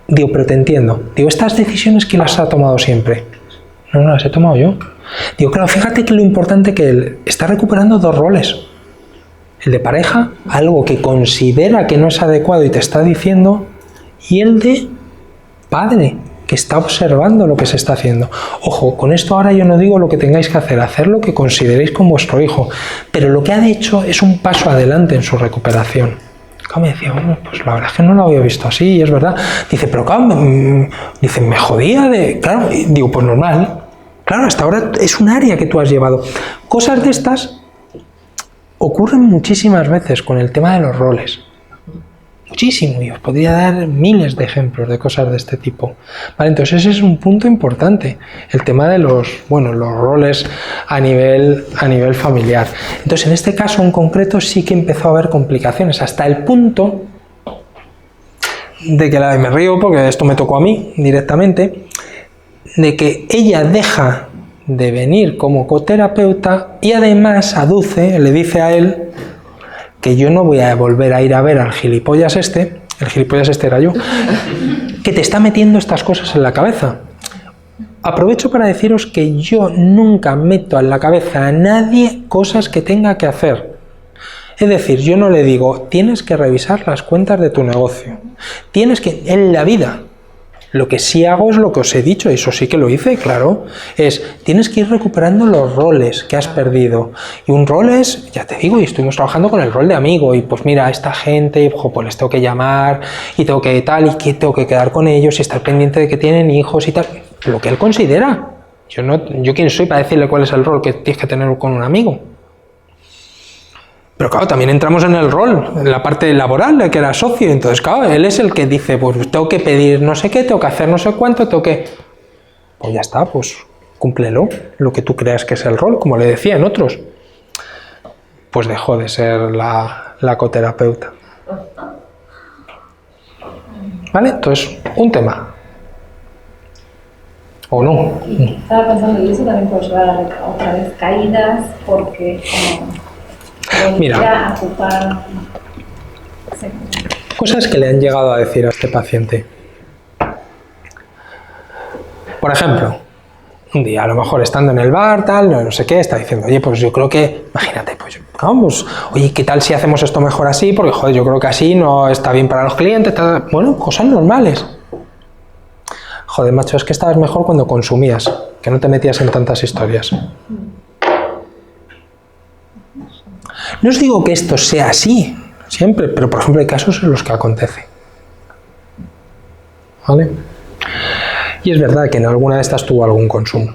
Digo, pero te entiendo. Digo, ¿estas decisiones quién las ha tomado siempre? No, las he tomado yo. Digo, claro, fíjate que lo importante que él está recuperando dos roles. El de pareja, algo que considera que no es adecuado y te está diciendo, y el de padre, que está observando lo que se está haciendo. Ojo, con esto ahora yo no digo lo que tengáis que hacer lo que consideréis con vuestro hijo, pero lo que ha hecho es un paso adelante en su recuperación. Me decía, bueno, pues la verdad es que no lo había visto así, y es verdad. Dice, pero claro, dice, me jodía de... Claro, y digo, pues normal. Claro, hasta ahora es un área que tú has llevado. Cosas de estas ocurren muchísimas veces con el tema de los roles. Muchísimo, y os podría dar miles de ejemplos de cosas de este tipo. Vale, entonces ese es un punto importante, el tema de los roles a nivel familiar. Entonces en este caso en concreto sí que empezó a haber complicaciones, hasta el punto de que me río porque esto me tocó a mí directamente, de que ella deja de venir como coterapeuta y además le dice a él que yo no voy a volver a ir a ver al gilipollas el gilipollas era yo, que te está metiendo estas cosas en la cabeza. Aprovecho para deciros que yo nunca meto en la cabeza a nadie cosas que tenga que hacer. Es decir, yo no le digo, tienes que revisar las cuentas de tu negocio. En la vida, lo que sí hago es lo que os he dicho, eso sí que lo hice, claro, tienes que ir recuperando los roles que has perdido. Y un rol es, ya te digo, y estuvimos trabajando con el rol de amigo, y pues mira, a esta gente, pues les tengo que llamar, y tengo que tal, y que tengo que quedar con ellos, y estar pendiente de que tienen hijos y tal, lo que él considera. Yo quién soy para decirle cuál es el rol que tienes que tener con un amigo. Pero claro, también entramos en el rol, en la parte laboral, de que era socio. Entonces, claro, él es el que dice, pues tengo que pedir no sé qué, tengo que hacer no sé cuánto, pues ya está, pues cúmplelo, lo que tú creas que es el rol, como le decía en otros. Pues dejó de ser la coterapeuta. ¿Vale? Entonces, un tema. ¿O no? Estaba pensando que eso también puede llevar a otra vez caídas, porque mira, a ocupar... Cosas que le han llegado a decir a este paciente. Por ejemplo, un día, a lo mejor estando en el bar, tal, no sé qué, está diciendo, oye, pues yo creo que, imagínate, pues vamos, oye, ¿qué tal si hacemos esto mejor así? Porque, joder, yo creo que así no está bien para los clientes, tal. Bueno, cosas normales. Joder, macho, es que estabas mejor cuando consumías, que no te metías en tantas historias. No os digo que esto sea así, siempre, pero por ejemplo hay casos en los que acontece. ¿Vale? Y es verdad que en alguna de estas tuvo algún consumo.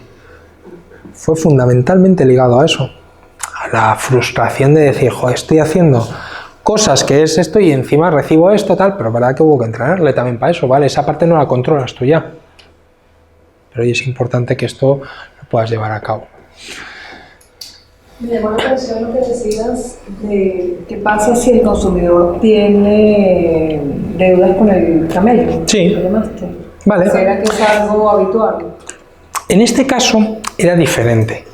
Fue fundamentalmente ligado a eso, a la frustración de decir, joder, estoy haciendo cosas que es esto y encima recibo esto, tal, pero verdad que hubo que entrenarle también para eso, ¿vale? Esa parte no la controlas tú ya. Pero hoy es importante que esto lo puedas llevar a cabo. Me llamó la atención lo que decías de qué pasa si el consumidor tiene deudas con el camello. Sí. ¿Lo llamaste? Vale. ¿Será que es algo habitual? En este caso era diferente,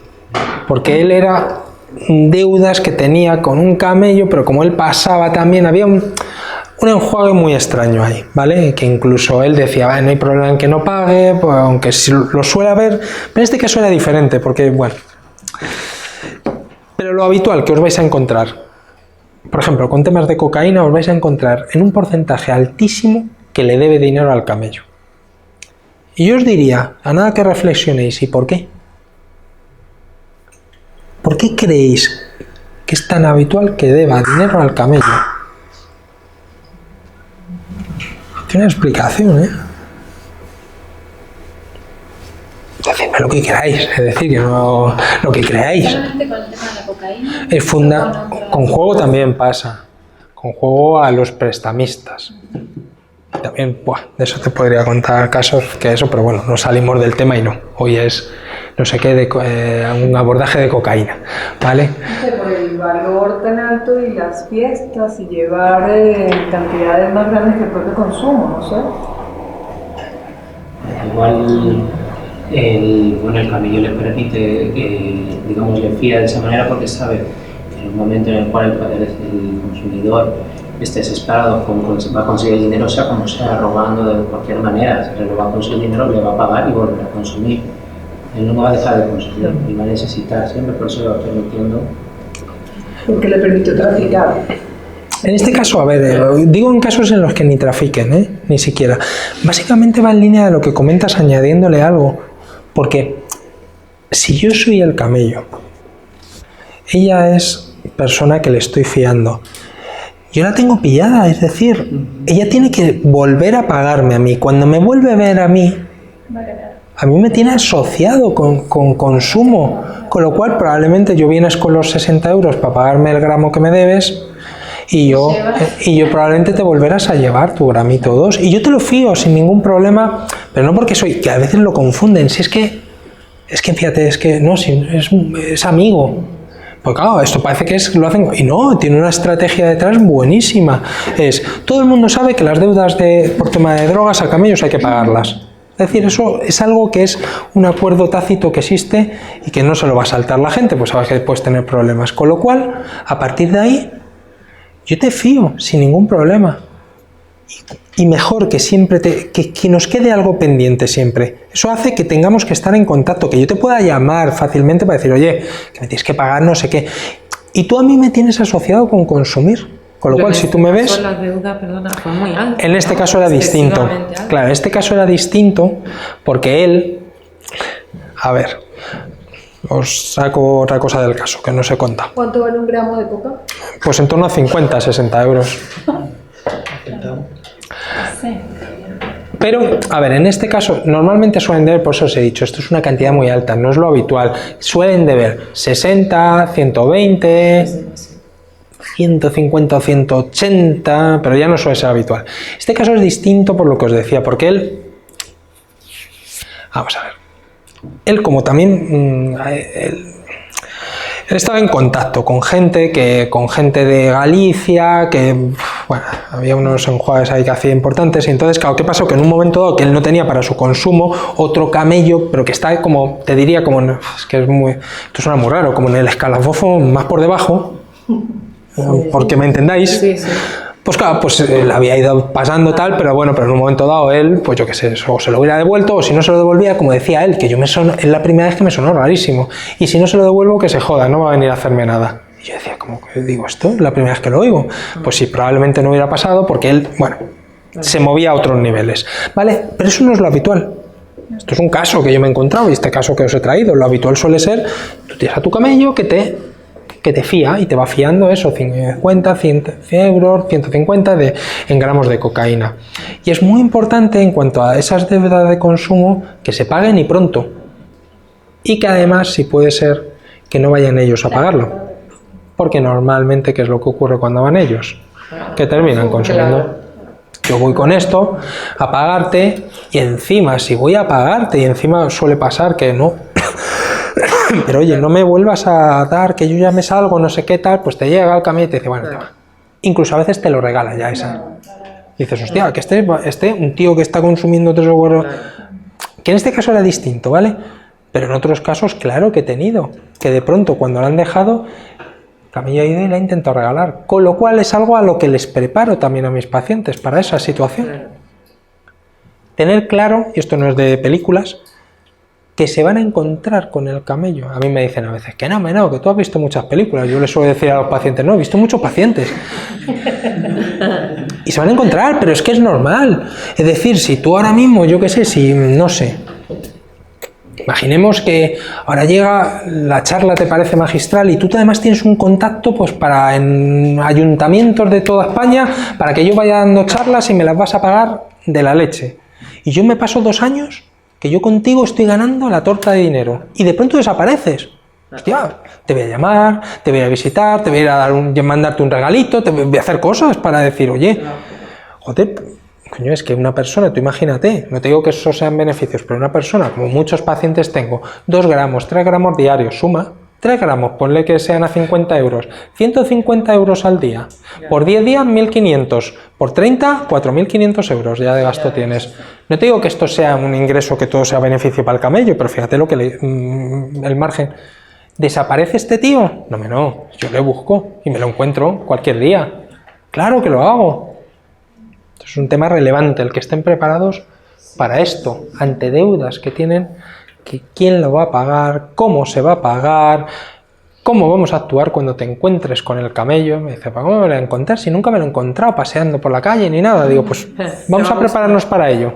porque él era deudas que tenía con un camello, pero como él pasaba también, había un enjuague muy extraño ahí, ¿vale? Que incluso él decía, vale, no hay problema en que no pague, pues, aunque si lo suele haber, pero en este caso era diferente, porque, bueno, pero lo habitual que os vais a encontrar, por ejemplo, con temas de cocaína, os vais a encontrar en un porcentaje altísimo que le debe dinero al camello. Y yo os diría, a nada que reflexionéis, ¿y por qué? ¿Por qué creéis que es tan habitual que deba dinero al camello? Tiene una explicación, ¿eh? Decidme lo que queráis, es decir, que no lo que creáis. ¿Solamente con el tema de la cocaína? Es con juego también pasa. Con juego a los prestamistas. También, de eso te podría contar casos que eso, pero bueno, no salimos del tema y no. Hoy es, no sé qué, un abordaje de cocaína, ¿vale? Por el valor tan alto y las fiestas y llevar cantidades más grandes que el propio consumo, no sé. Igual el camello le permite, digamos, le fía de esa manera porque sabe que en un momento en el cual el consumidor esté desesperado, va a conseguir el dinero, sea como sea, robando de cualquier manera, si le va a conseguir el dinero, le va a pagar y volver a consumir. Él no va a dejar de consumir, él va a necesitar siempre, por eso lo va permitiendo. Porque le permitió traficar. En este caso, a ver, digo en casos en los que ni trafiquen, ni siquiera. Básicamente va en línea de lo que comentas añadiéndole algo. Porque si yo soy el camello, ella es persona que le estoy fiando, yo la tengo pillada, es decir, ella tiene que volver a pagarme a mí. Cuando me vuelve a ver a mí me tiene asociado con consumo, con lo cual probablemente yo vienes con los 60 euros para pagarme el gramo que me debes y yo probablemente te volverás a llevar tu gramito o dos y yo te lo fío sin ningún problema, pero no porque soy, que a veces lo confunden, si es que fíjate, es que no, si es amigo. Pues claro, esto parece que lo hacen, y no, tiene una estrategia detrás buenísima. Todo el mundo sabe que las deudas por tema de drogas a camellos hay que pagarlas. Es decir, eso es algo que es un acuerdo tácito que existe y que no se lo va a saltar la gente, pues sabes que puedes tener problemas. Con lo cual, a partir de ahí, yo te fío sin ningún problema. Y mejor que siempre que nos quede algo pendiente siempre. Eso hace que tengamos que estar en contacto, que yo te pueda llamar fácilmente para decir, oye, que me tienes que pagar no sé qué. Y tú a mí me tienes asociado con consumir. Con lo cual, si tú me ves... La deuda, perdona, fue muy alta. En este caso era distinto. Claro, en este caso era distinto porque él... A ver, os saco otra cosa del caso, que no se cuenta. ¿Cuánto vale un gramo de coca? Pues en torno a 50, 60 euros. Sí. Pero, a ver, en este caso, normalmente suelen deber, por eso os he dicho, esto es una cantidad muy alta, no es lo habitual. Suelen deber 60, 120, 150 o 180, pero ya no suele ser habitual. Este caso es distinto por lo que os decía, porque él... Vamos a ver. Él, como también... Él estaba en contacto con gente de Galicia, que bueno, había unos enjuagues ahí que hacía importantes, y entonces, claro, ¿qué pasó? Que en un momento dado que él no tenía para su consumo otro camello, pero que está como, te diría, como, es que es muy, esto suena muy raro, como en el escalafón más por debajo, porque me entendáis, Pues claro, pues le había ido pasando tal, pero bueno, pero en un momento dado él, pues yo qué sé, o se lo hubiera devuelto, o si no se lo devolvía, como decía él, que es la primera vez que me sonó rarísimo, y si no se lo devuelvo, que se joda, no va a venir a hacerme nada. Y yo decía, ¿cómo que digo esto? Es la primera vez que lo oigo. Pues sí, probablemente no hubiera pasado, porque él, bueno, se movía a otros niveles, ¿vale? Pero eso no es lo habitual. Esto es un caso que yo me he encontrado, y este caso que os he traído, lo habitual suele ser, tú tienes a tu camello que te fía, y te va fiando eso, 50, 100 euros, 150 en gramos de cocaína. Y es muy importante en cuanto a esas deudas de consumo que se paguen y pronto. Y que además, si puede ser, que no vayan ellos a pagarlo. Porque normalmente, ¿qué es lo que ocurre cuando van ellos? Que terminan consumiendo. Yo voy con esto a pagarte, y encima, si voy a pagarte, y encima suele pasar que no... Pero oye, no me vuelvas a dar, que yo ya me salgo, no sé qué tal, pues te llega el camión y te dice, bueno, te va. Incluso a veces te lo regala ya esa. Y dices, hostia, que un tío que está consumiendo 3 euros, que en este caso era distinto, ¿vale? Pero en otros casos, claro que he tenido, que de pronto cuando lo han dejado, el camello ha ido y le ha intentado regalar. Con lo cual es algo a lo que les preparo también a mis pacientes para esa situación. Tener claro, y esto no es de películas, que se van a encontrar con el camello. A mí me dicen a veces que no, que tú has visto muchas películas. Yo les suelo decir a los pacientes, no, he visto muchos pacientes. Y se van a encontrar, pero es que es normal. Es decir, si tú ahora mismo, yo qué sé, no sé, imaginemos que ahora llega, la charla te parece magistral y tú además tienes un contacto pues para en ayuntamientos de toda España para que yo vaya dando charlas y me las vas a pagar de la leche. Y yo me paso 2 años que yo contigo estoy ganando la torta de dinero y de pronto desapareces. Hostia, te voy a llamar, te voy a visitar, te voy a ir a mandarte un regalito, te voy a hacer cosas para decir, oye, joder, coño, es que una persona, tú imagínate, no te digo que esos sean beneficios, pero una persona, como muchos pacientes tengo, 2 gramos, 3 gramos diarios, suma, 3 gramos, ponle que sean a 50 euros, 150 euros al día, por 10 días 1.500, por 30, 4.500 euros ya de gasto tienes. No te digo que esto sea un ingreso, que todo sea beneficio para el camello, pero fíjate lo que el margen. ¿Desaparece este tío? No, yo le busco y me lo encuentro cualquier día. Claro que lo hago. Es un tema relevante, el que estén preparados para esto, ante deudas que tienen, que quién lo va a pagar, cómo se va a pagar, cómo vamos a actuar cuando te encuentres con el camello. Me dice, ¿cómo me lo voy a encontrar si nunca me lo he encontrado paseando por la calle ni nada? Digo, pues vamos a prepararnos para ello.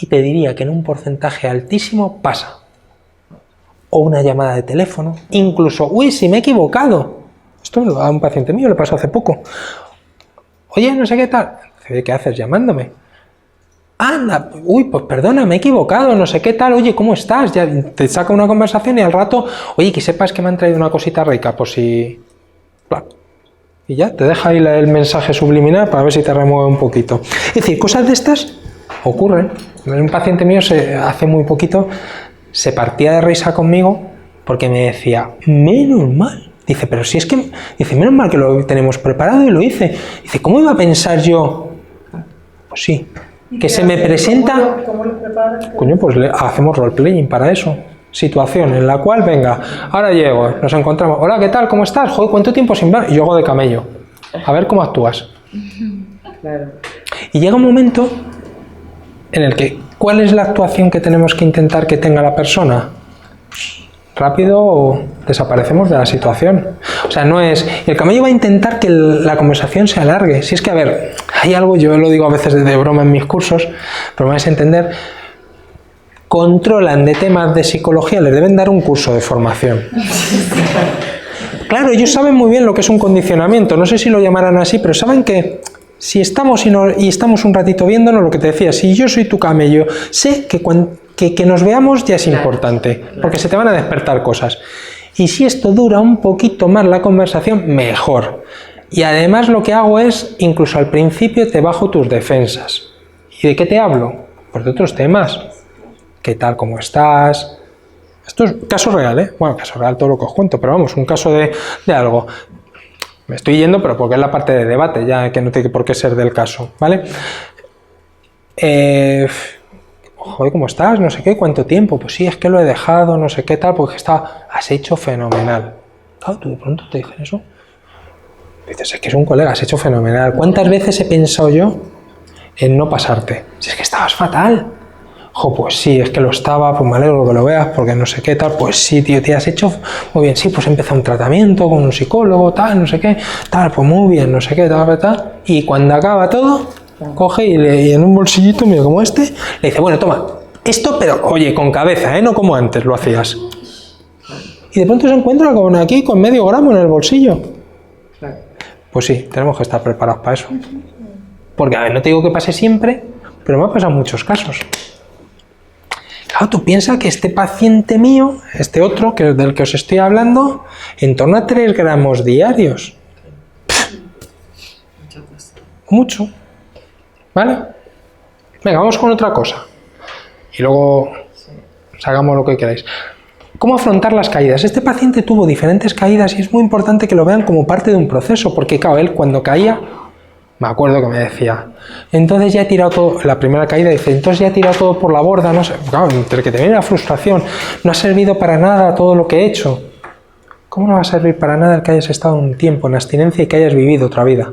Y te diría que en un porcentaje altísimo pasa. O una llamada de teléfono, incluso, uy, si me he equivocado. Esto a un paciente mío le pasó hace poco. Oye, no sé qué tal. ¿Qué haces llamándome? Anda, uy, pues perdona, me he equivocado, no sé qué tal, oye, ¿cómo estás? Ya te saca una conversación y al rato, oye, que sepas que me han traído una cosita rica, por si... Y ya, te deja ahí el mensaje subliminal para ver si te remueve un poquito. Es decir, cosas de estas ocurren. Un paciente mío hace muy poquito se partía de risa conmigo porque me decía, menos mal. Dice, pero si es que... Dice, menos mal que lo tenemos preparado y lo hice. Dice, ¿cómo iba a pensar yo? Pues sí. Que se me presenta... ¿Cómo lo preparas? Coño, pues hacemos roleplaying para eso. Situación en la cual, venga, ahora llego, nos encontramos. Hola, ¿qué tal? ¿Cómo estás? Joder, ¿cuánto tiempo sin ver? Y yo hago de camello. A ver cómo actúas. Claro. Y llega un momento en el que, ¿cuál es la actuación que tenemos que intentar que tenga la persona? Rápido desaparecemos de la situación. O sea, no es... El camello va a intentar que la conversación se alargue. Si es que, a ver, hay algo, yo lo digo a veces de broma en mis cursos, pero me vais a entender, controlan de temas de psicología, les deben dar un curso de formación. Claro, ellos saben muy bien lo que es un condicionamiento, no sé si lo llamarán así, pero saben que si estamos y estamos un ratito viéndonos, lo que te decía, si yo soy tu camello, sé que nos veamos ya es importante, porque se te van a despertar cosas. Y si esto dura un poquito más la conversación, mejor. Y además lo que hago es, incluso al principio te bajo tus defensas. ¿Y de qué te hablo? Pues de otros temas. ¿Qué tal? ¿Cómo estás? Esto es caso real, ¿eh? Bueno, caso real todo lo que os cuento, pero vamos, un caso de algo. Me estoy yendo, pero porque es la parte de debate, ya que no tiene por qué ser del caso, ¿vale? Joder, ¿cómo estás? No sé qué, ¿cuánto tiempo? Pues sí, es que lo he dejado, no sé qué tal, porque has hecho fenomenal. Claro, tú de pronto te dicen eso. Dices, es que es un colega, has hecho fenomenal. ¿Cuántas veces he pensado yo en no pasarte? Si es que estabas fatal. Jo, pues sí, es que lo estaba, pues me alegro que lo veas, porque no sé qué, tal. Pues sí, tío, te has hecho muy bien. Sí, pues he empezado un tratamiento con un psicólogo, tal, no sé qué, tal, pues muy bien, no sé qué, tal, tal. Y cuando acaba todo, coge y en un bolsillito, mira, como este, le dice, bueno, toma, esto, pero oye, con cabeza, no como antes lo hacías. Y de pronto se encuentra con aquí, con medio gramo en el bolsillo. Pues sí, tenemos que estar preparados para eso. Porque, a ver, no te digo que pase siempre, pero me ha pasado en muchos casos. Claro, tú piensas que este paciente mío, este otro, que es del que os estoy hablando, en torno a 3 gramos diarios. Mucho. ¿Vale? Venga, vamos con otra cosa. Y luego sacamos lo que queráis. ¿Cómo afrontar las caídas? Este paciente tuvo diferentes caídas y es muy importante que lo vean como parte de un proceso, porque claro, él cuando caía, me acuerdo que me decía, entonces ya he tirado todo, la primera caída dice, entonces ya he tirado todo por la borda, no sé, claro, entre que te viene la frustración, no ha servido para nada todo lo que he hecho. ¿Cómo no va a servir para nada el que hayas estado un tiempo en abstinencia y que hayas vivido otra vida?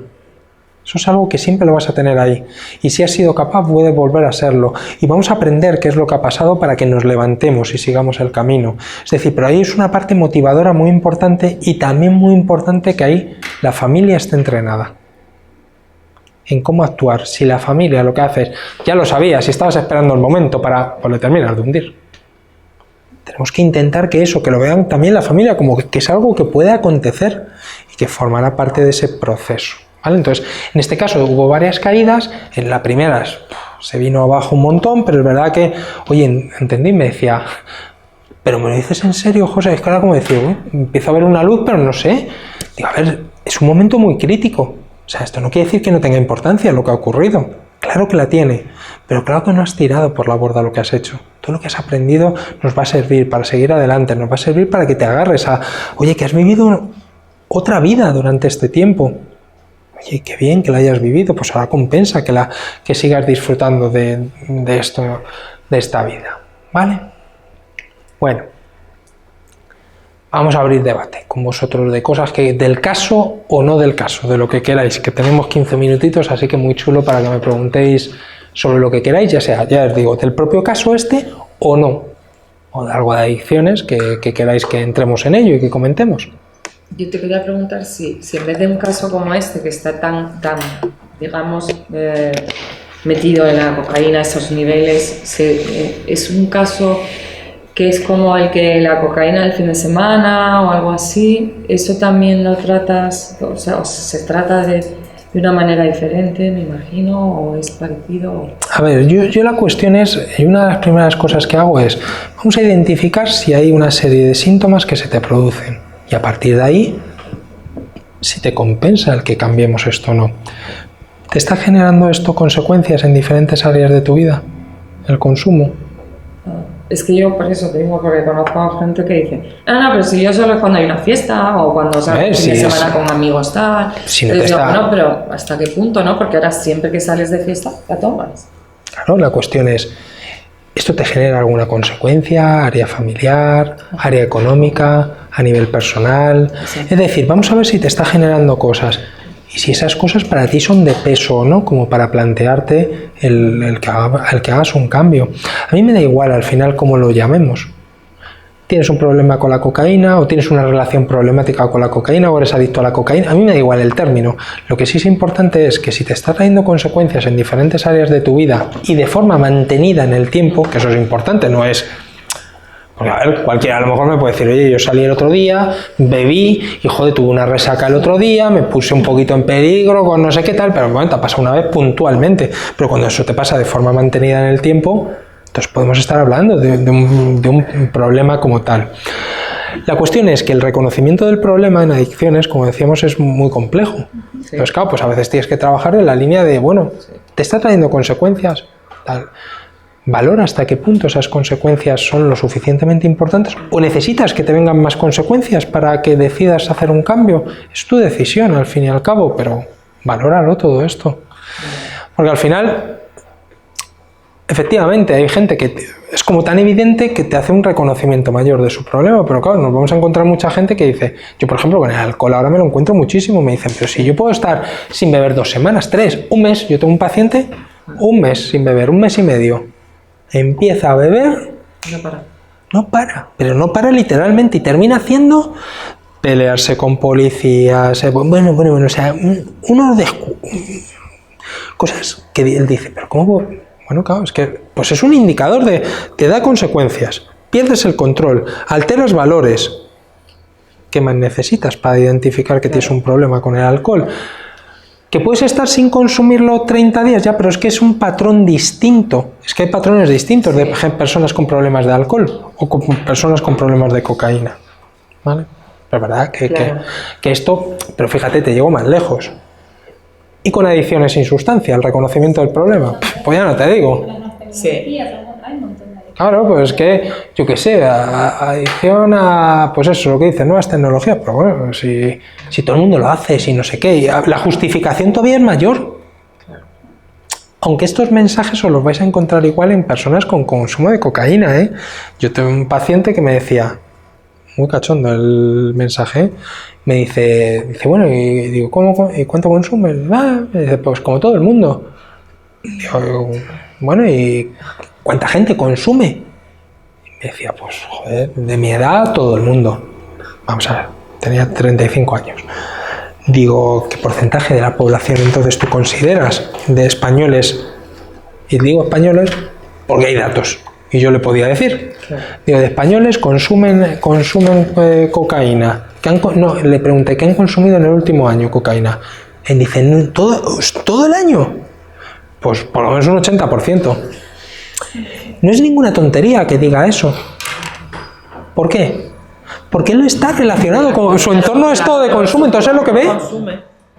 Eso es algo que siempre lo vas a tener ahí. Y si has sido capaz, puedes volver a serlo. Y vamos a aprender qué es lo que ha pasado para que nos levantemos y sigamos el camino. Es decir, pero ahí es una parte motivadora muy importante y también muy importante que ahí la familia esté entrenada en cómo actuar. Si la familia lo que hace es, ya lo sabías, si estabas esperando el momento para, pues le terminas de hundir. Tenemos que intentar que eso, que lo vean también la familia como que es algo que puede acontecer y que formará parte de ese proceso. ¿Vale? Entonces, en este caso hubo varias caídas, en la primera se vino abajo un montón, pero es verdad que, oye, entendí, me decía, pero ¿me lo dices en serio, José? Es que ahora como decía, empiezo a ver una luz, pero no sé. Digo, a ver, es un momento muy crítico. O sea, esto no quiere decir que no tenga importancia lo que ha ocurrido. Claro que la tiene, pero claro que no has tirado por la borda lo que has hecho. Todo lo que has aprendido nos va a servir para seguir adelante, nos va a servir para que te agarres a, oye, que has vivido otra vida durante este tiempo. Oye, qué bien que la hayas vivido, pues ahora compensa que sigas disfrutando de esto, de esta vida, ¿vale? Bueno, vamos a abrir debate con vosotros de cosas que del caso o no del caso, de lo que queráis, que tenemos 15 minutitos, así que muy chulo para que me preguntéis sobre lo que queráis, ya sea, ya os digo, del propio caso este o no, o de algo de adicciones que queráis que entremos en ello y que comentemos. Yo te quería preguntar si en vez de un caso como este, que está tan digamos, metido en la cocaína, esos niveles, es un caso que es como el que la cocaína del fin de semana o algo así, ¿eso también lo tratas, o sea, se trata de una manera diferente, me imagino, o es parecido? A ver, yo la cuestión es, y una de las primeras cosas que hago es, vamos a identificar si hay una serie de síntomas que se te producen. Y a partir de ahí, si te compensa el que cambiemos esto o no. ¿Te está generando esto consecuencias en diferentes áreas de tu vida? ¿El consumo? Es que yo por eso te digo, porque conozco a gente que dice, no, pero si yo solo es cuando hay una fiesta o cuando salgo el fin de semana con amigos, tal. Si no te digo, bueno, pero ¿hasta qué punto, no? Porque ahora siempre que sales de fiesta, la tomas. Claro, la cuestión es, ¿esto te genera alguna consecuencia? ¿Área familiar? ¿Área económica? ¿A nivel personal? Sí. Es decir, vamos a ver si te está generando cosas. Y si esas cosas para ti son de peso o no, como para plantearte el que hagas un cambio. A mí me da igual al final cómo lo llamemos. ¿Tienes un problema con la cocaína o tienes una relación problemática con la cocaína o eres adicto a la cocaína? A mí me da igual el término. Lo que sí es importante es que si te está trayendo consecuencias en diferentes áreas de tu vida y de forma mantenida en el tiempo, que eso es importante, no es... Porque a ver, cualquiera a lo mejor me puede decir, oye, yo salí el otro día, bebí y joder, tuve una resaca el otro día, me puse un poquito en peligro con no sé qué tal, pero bueno, te ha pasado una vez puntualmente. Pero cuando eso te pasa de forma mantenida en el tiempo, entonces podemos estar hablando de un problema como tal. La cuestión es que el reconocimiento del problema en adicciones, como decíamos, es muy complejo. Sí. Entonces, claro, pues a veces tienes que trabajar en la línea de, bueno, ¿te está trayendo consecuencias? Tal. Valora hasta qué punto esas consecuencias son lo suficientemente importantes o necesitas que te vengan más consecuencias para que decidas hacer un cambio. Es tu decisión al fin y al cabo, pero valóralo todo esto. Porque al final, efectivamente, hay gente que es como tan evidente que te hace un reconocimiento mayor de su problema, pero claro, nos vamos a encontrar mucha gente que dice, yo por ejemplo con el alcohol ahora me lo encuentro muchísimo, me dicen, pero si yo puedo estar sin beber 2 semanas, 3, un mes, yo tengo un paciente, un mes sin beber, 1 mes y medio, empieza a beber, no para, pero no para literalmente y termina haciendo pelearse con policías, bueno, o sea, cosas que él dice, pero ¿cómo? Bueno, claro, es que pues es un indicador te da consecuencias, pierdes el control, alteras valores. ¿Qué más necesitas para identificar que tienes un problema con el alcohol? Que puedes estar sin consumirlo 30 días, ya, pero es que es un patrón distinto. Es que hay patrones distintos de personas con problemas de alcohol o con personas con problemas de cocaína. ¿Vale? Pero es verdad que esto, pero fíjate, te llego más lejos. Y con adicciones sin sustancia, el reconocimiento del problema, pues ya no te digo. Sí. Claro, pues es que, yo qué sé, adicción a, pues eso, lo que dicen, nuevas tecnologías, pero bueno, si todo el mundo lo hace, si no sé qué, y la justificación todavía es mayor. Aunque estos mensajes os los vais a encontrar igual en personas con consumo de cocaína, ¿eh? Yo tengo un paciente que me decía, muy cachondo el mensaje, me dice, bueno, y digo, ¿y cuánto consumes? Me dice, pues como todo el mundo. Digo, bueno, ¿y cuánta gente consume? Y me decía, pues, joder, de mi edad todo el mundo. Vamos a ver, tenía 35 años. Digo, ¿qué porcentaje de la población entonces tú consideras de españoles? Y digo españoles porque hay datos. Y yo le podía decir. Claro. Digo, de españoles consumen cocaína. Le pregunté, ¿qué han consumido en el último año cocaína? Y dicen, ¿todo el año? Pues por lo menos un 80%. No es ninguna tontería que diga eso. ¿Por qué? Porque él está relacionado con su entorno, es todo de consumo, entonces es lo que ve.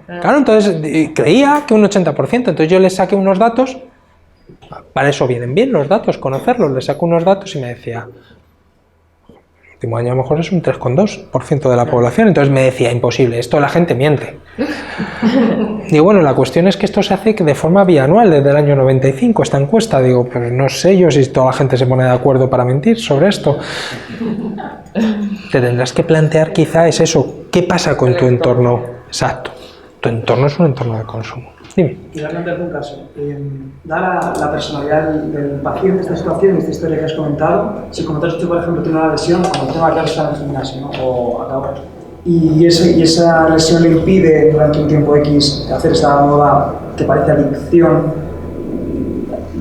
Claro, entonces creía que un 80%, entonces yo le saqué unos datos, para eso vienen bien los datos, conocerlos, le saco unos datos y me decía, el último año a lo mejor es un 3,2% de la población, entonces me decía, imposible, esto la gente miente. Digo, bueno, la cuestión es que esto se hace de forma bianual desde el año 95, esta encuesta, digo, pero no sé yo si toda la gente se pone de acuerdo para mentir sobre esto. Te tendrás que plantear quizá es eso, ¿qué pasa con tu entorno? Exacto, tu entorno es un entorno de consumo. Dime. Quería plantearte un caso. Dada la personalidad del paciente, esta situación, esta historia que has comentado, si como te has dicho, por ejemplo, tiene una lesión, como tengo que estar en el gimnasio, ¿no? O acabo, y esa lesión le impide durante un tiempo X hacer esta nueva, que parece adicción,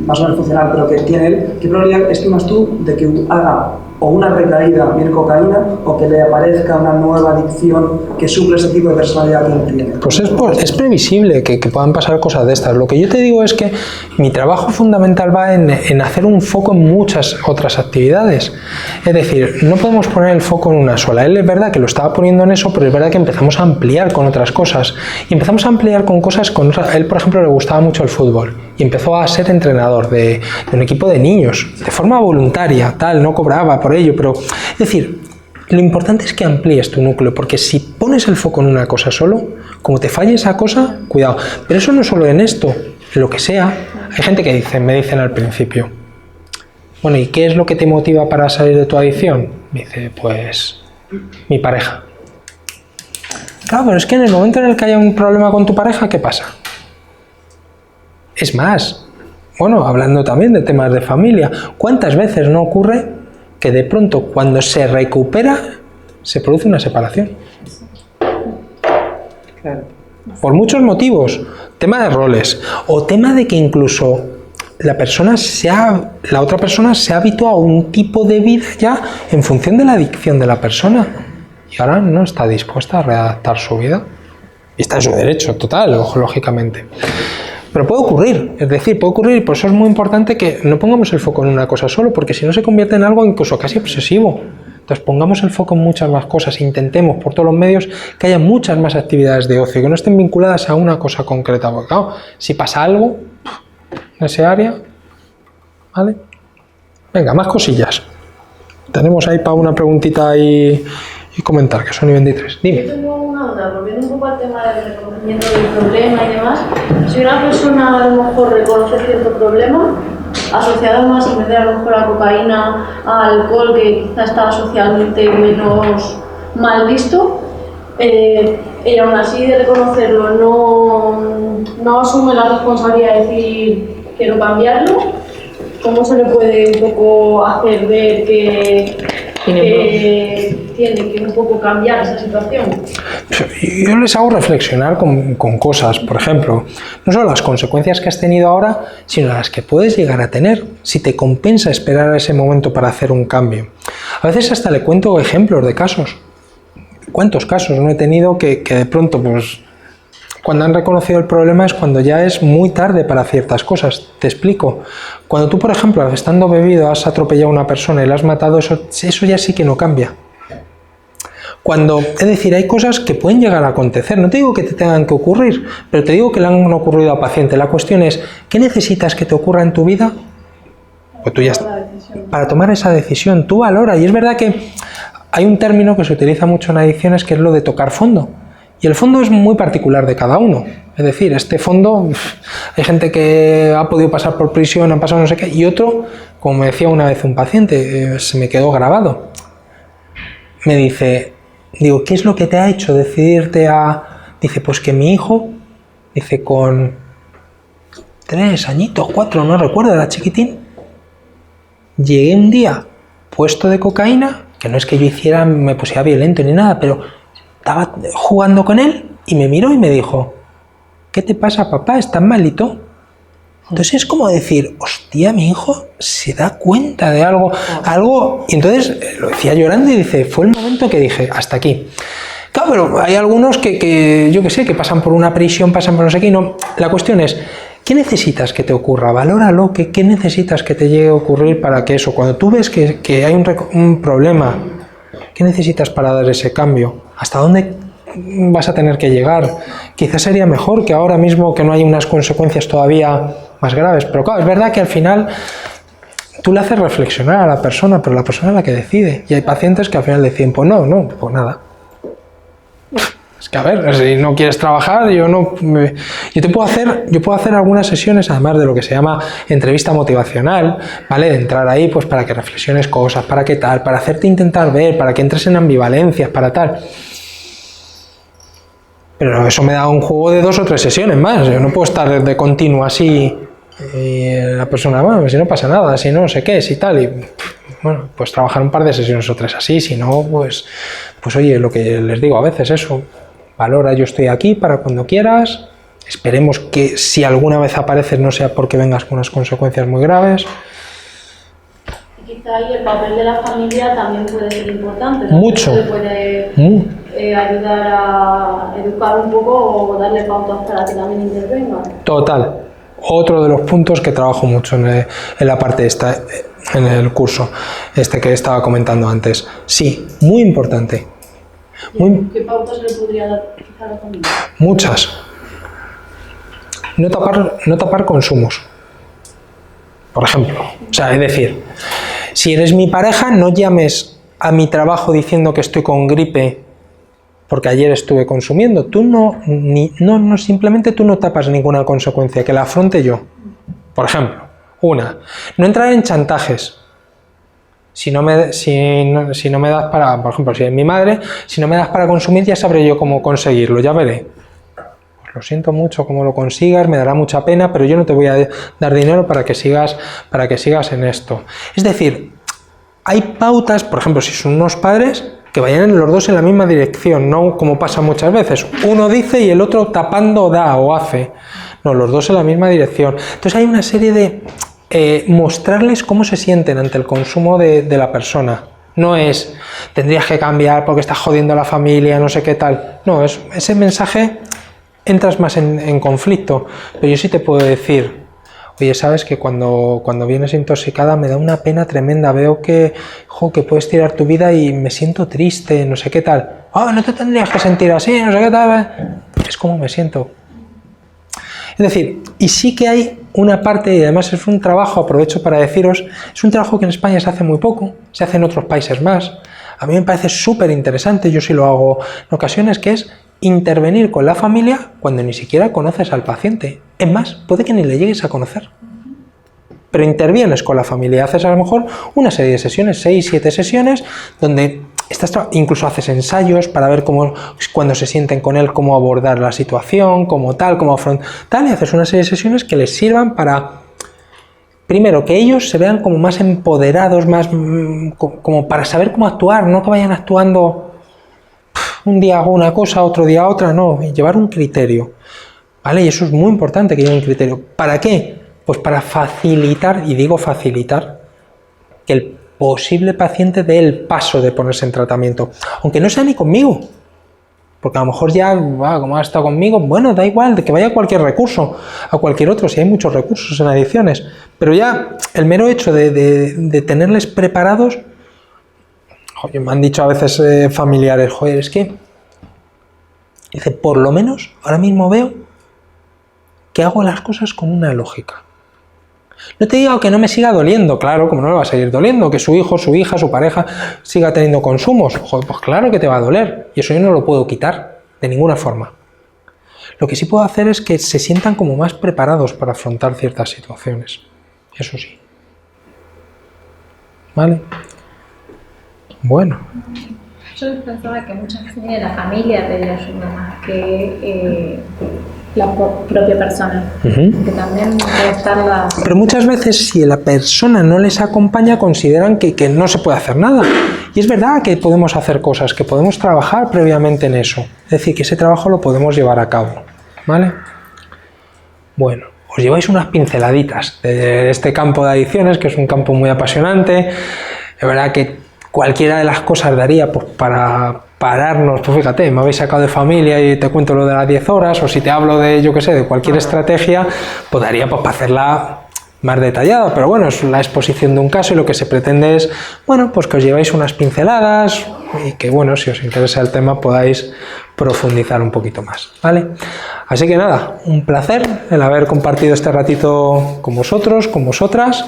más o menos funcional, pero que tiene él, ¿qué probabilidad estimas tú de que haga o una recaída en cocaína o que le aparezca una nueva adicción que suple ese tipo de personalidad que él tiene? Pues es previsible que puedan pasar cosas de estas. Lo que yo te digo es que mi trabajo fundamental va en hacer un foco en muchas otras actividades. Es decir, no podemos poner el foco en una sola. Él es verdad que lo estaba poniendo en eso, pero es verdad que empezamos a ampliar con otras cosas. Y empezamos a ampliar con cosas con otras. Él, por ejemplo, le gustaba mucho el fútbol y empezó a ser entrenador de un equipo de niños, de forma voluntaria, tal, no cobraba por ello, pero es decir, lo importante es que amplíes tu núcleo, porque si pones el foco en una cosa solo, como te falle esa cosa, cuidado. Pero eso no solo en esto, en lo que sea. Hay gente que me dicen al principio, bueno, ¿y qué es lo que te motiva para salir de tu adicción? Me dice, pues, mi pareja. Claro, pero es que en el momento en el que haya un problema con tu pareja, ¿qué pasa? Es más, bueno, hablando también de temas de familia, ¿cuántas veces no ocurre que de pronto cuando se recupera se produce una separación? Claro. Por muchos motivos, tema de roles o tema de que incluso la otra persona se ha habituado a un tipo de vida ya en función de la adicción de la persona y ahora no está dispuesta a readaptar su vida y está en su derecho total, lógicamente. Pero puede ocurrir, es decir, puede ocurrir y por eso es muy importante que no pongamos el foco en una cosa solo, porque si no se convierte en algo incluso casi obsesivo. Entonces pongamos el foco en muchas más cosas, intentemos por todos los medios que haya muchas más actividades de ocio, que no estén vinculadas a una cosa concreta, porque claro, si pasa algo en ese área, ¿vale? Venga, más cosillas. Tenemos ahí para una preguntita y comentar, que son y 23. Dime. Yo tengo una duda, volviendo un poco al tema del reconocimiento del problema y demás. Si una persona a lo mejor reconoce cierto problema, asociado más, en vez de a lo mejor a cocaína, a alcohol, que quizá está socialmente menos mal visto, y aún así de reconocerlo no asume la responsabilidad de decir quiero cambiarlo. ¿Cómo se le puede un poco hacer ver que tiene que un poco cambiar esa situación? Yo les hago reflexionar con cosas, por ejemplo, no solo las consecuencias que has tenido ahora, sino las que puedes llegar a tener si te compensa esperar a ese momento para hacer un cambio. A veces hasta le cuento ejemplos de casos. ¿Cuántos casos no he tenido que de pronto, pues, cuando han reconocido el problema es cuando ya es muy tarde para ciertas cosas? Te explico. Cuando tú, por ejemplo, estando bebido, has atropellado a una persona y la has matado, eso ya sí que no cambia. Es decir, hay cosas que pueden llegar a acontecer. No te digo que te tengan que ocurrir, pero te digo que le han ocurrido a paciente. La cuestión es, ¿qué necesitas que te ocurra en tu vida? Pues tú ya para tomar esa decisión, tú valora. Y es verdad que hay un término que se utiliza mucho en adicciones que es lo de tocar fondo. Y el fondo es muy particular de cada uno. Es decir, este fondo, hay gente que ha podido pasar por prisión, han pasado no sé qué, y otro, como me decía una vez un paciente, se me quedó grabado. Me dice, digo, ¿qué es lo que te ha hecho decidirte a...? Dice, pues que mi hijo, dice, con 3 añitos, 4, no recuerdo, era chiquitín, llegué un día puesto de cocaína, que no es que yo me pusiera violento ni nada, pero estaba jugando con él y me miró y me dijo, ¿qué te pasa, papá? ¿Estás malito? Entonces es como decir, hostia, mi hijo se da cuenta de algo, y entonces lo decía llorando y dice, fue el momento que dije, hasta aquí. Claro, pero hay algunos que yo qué sé, que pasan por una prisión, pasan por no sé qué, y no. La cuestión es, ¿qué necesitas que te ocurra? Valóralo, ¿qué necesitas que te llegue a ocurrir para que eso? Cuando tú ves que hay un problema, ¿qué necesitas para dar ese cambio? ¿Hasta dónde vas a tener que llegar? Quizás sería mejor que ahora mismo que no hay unas consecuencias todavía más graves, pero claro, es verdad que al final tú le haces reflexionar a la persona, pero la persona es la que decide. Y hay pacientes que al final deciden, pues no, pues nada. Es que a ver, si no quieres trabajar, yo puedo hacer algunas sesiones, además de lo que se llama entrevista motivacional, ¿vale? De entrar ahí pues para que reflexiones cosas, para qué tal, para hacerte intentar ver, para que entres en ambivalencias, para tal. Pero eso me da un juego de 2 o 3 sesiones más. Yo no puedo estar de continuo así y la persona, bueno, si no pasa nada, si no sé qué, si tal, y bueno, pues trabajar un par de sesiones o 3 así, si no, pues oye, lo que les digo a veces, eso, valora, yo estoy aquí para cuando quieras, esperemos que si alguna vez apareces no sea porque vengas con unas consecuencias muy graves. Y quizá ahí el papel de la familia también puede ser importante, ¿no? Mucho. Se puede ayudar a educar un poco o darle pautas para que también intervengan. Total. Otro de los puntos que trabajo mucho en la parte esta, en el curso que estaba comentando antes. Sí, muy importante. ¿Qué pautas le podría dar a la familia? Muchas. No tapar consumos. Por ejemplo. O sea, es decir, si eres mi pareja, no llames a mi trabajo diciendo que estoy con gripe porque ayer estuve consumiendo. Tú simplemente tú no tapas ninguna consecuencia, que la afronte yo. Por ejemplo, no entrar en chantajes. Si no me das para, por ejemplo, si es mi madre, si no me das para consumir, ya sabré yo cómo conseguirlo, ya veré. Pues lo siento mucho cómo lo consigas, me dará mucha pena, pero yo no te voy a dar dinero para que sigas en esto. Es decir, hay pautas, por ejemplo, si son unos padres, que vayan los dos en la misma dirección, no como pasa muchas veces. Uno dice y el otro tapando da o hace. No, los dos en la misma dirección. Entonces hay una serie de mostrarles cómo se sienten ante el consumo de la persona. No es, tendrías que cambiar porque estás jodiendo a la familia, no sé qué tal. No, ese mensaje entras más en conflicto. Pero yo sí te puedo decir, oye, sabes que cuando vienes intoxicada me da una pena tremenda, veo que puedes tirar tu vida y me siento triste, no sé qué tal. No te tendrías que sentir así, no sé qué tal. Es como me siento. Es decir, y sí que hay una parte, y además es un trabajo, aprovecho para deciros, es un trabajo que en España se hace muy poco, se hace en otros países más. A mí me parece súper interesante, yo sí lo hago en ocasiones, que es intervenir con la familia cuando ni siquiera conoces al paciente. Es más, puede que ni le llegues a conocer. pero intervienes con la familia, haces a lo mejor una serie de sesiones, 6, 7 sesiones, donde incluso haces ensayos para ver cómo, cuando se sienten con él, cómo abordar la situación, cómo tal, cómo afrontar tal, y haces una serie de sesiones que les sirvan para, primero, que ellos se vean como más empoderados, más como para saber cómo actuar, no que vayan actuando un día hago una cosa, otro día otra, no, llevar un criterio, ¿vale? Y eso es muy importante, que lleve un criterio. ¿Para qué? Pues para facilitar, y digo facilitar, que el posible paciente dé el paso de ponerse en tratamiento, aunque no sea ni conmigo, porque a lo mejor ya, como ha estado conmigo, bueno, da igual, de que vaya a cualquier recurso, a cualquier otro, si hay muchos recursos en adicciones, pero ya el mero hecho de tenerles preparados. Joder, me han dicho a veces familiares, joder, es que, dice, por lo menos ahora mismo veo que hago las cosas con una lógica. No te digo que no me siga doliendo, claro, como no le va a seguir doliendo, que su hijo, su hija, su pareja siga teniendo consumos, joder, pues claro que te va a doler, y eso yo no lo puedo quitar de ninguna forma. Lo que sí puedo hacer es que se sientan como más preparados para afrontar ciertas situaciones, eso sí. ¿Vale? Bueno. Yo pensaba que muchas veces viene la familia pedir ayuda más que la propia persona, que también puede estar la... Pero muchas veces si la persona no les acompaña consideran que no se puede hacer nada. Y es verdad que podemos hacer cosas, que podemos trabajar previamente en eso. Es decir, que ese trabajo lo podemos llevar a cabo. ¿Vale? Bueno, os lleváis unas pinceladitas de este campo de adicciones, que es un campo muy apasionante. Es verdad que cualquiera de las cosas daría pues para pararnos, pues fíjate, me habéis sacado de familia y te cuento lo de las 10 horas, o si te hablo de, yo qué sé, de cualquier estrategia, pues daría pues para hacerla más detallada, pero bueno, es la exposición de un caso y lo que se pretende es, bueno, pues que os lleváis unas pinceladas y que, bueno, si os interesa el tema podáis profundizar un poquito más, ¿vale? Así que nada, un placer el haber compartido este ratito con vosotros, con vosotras.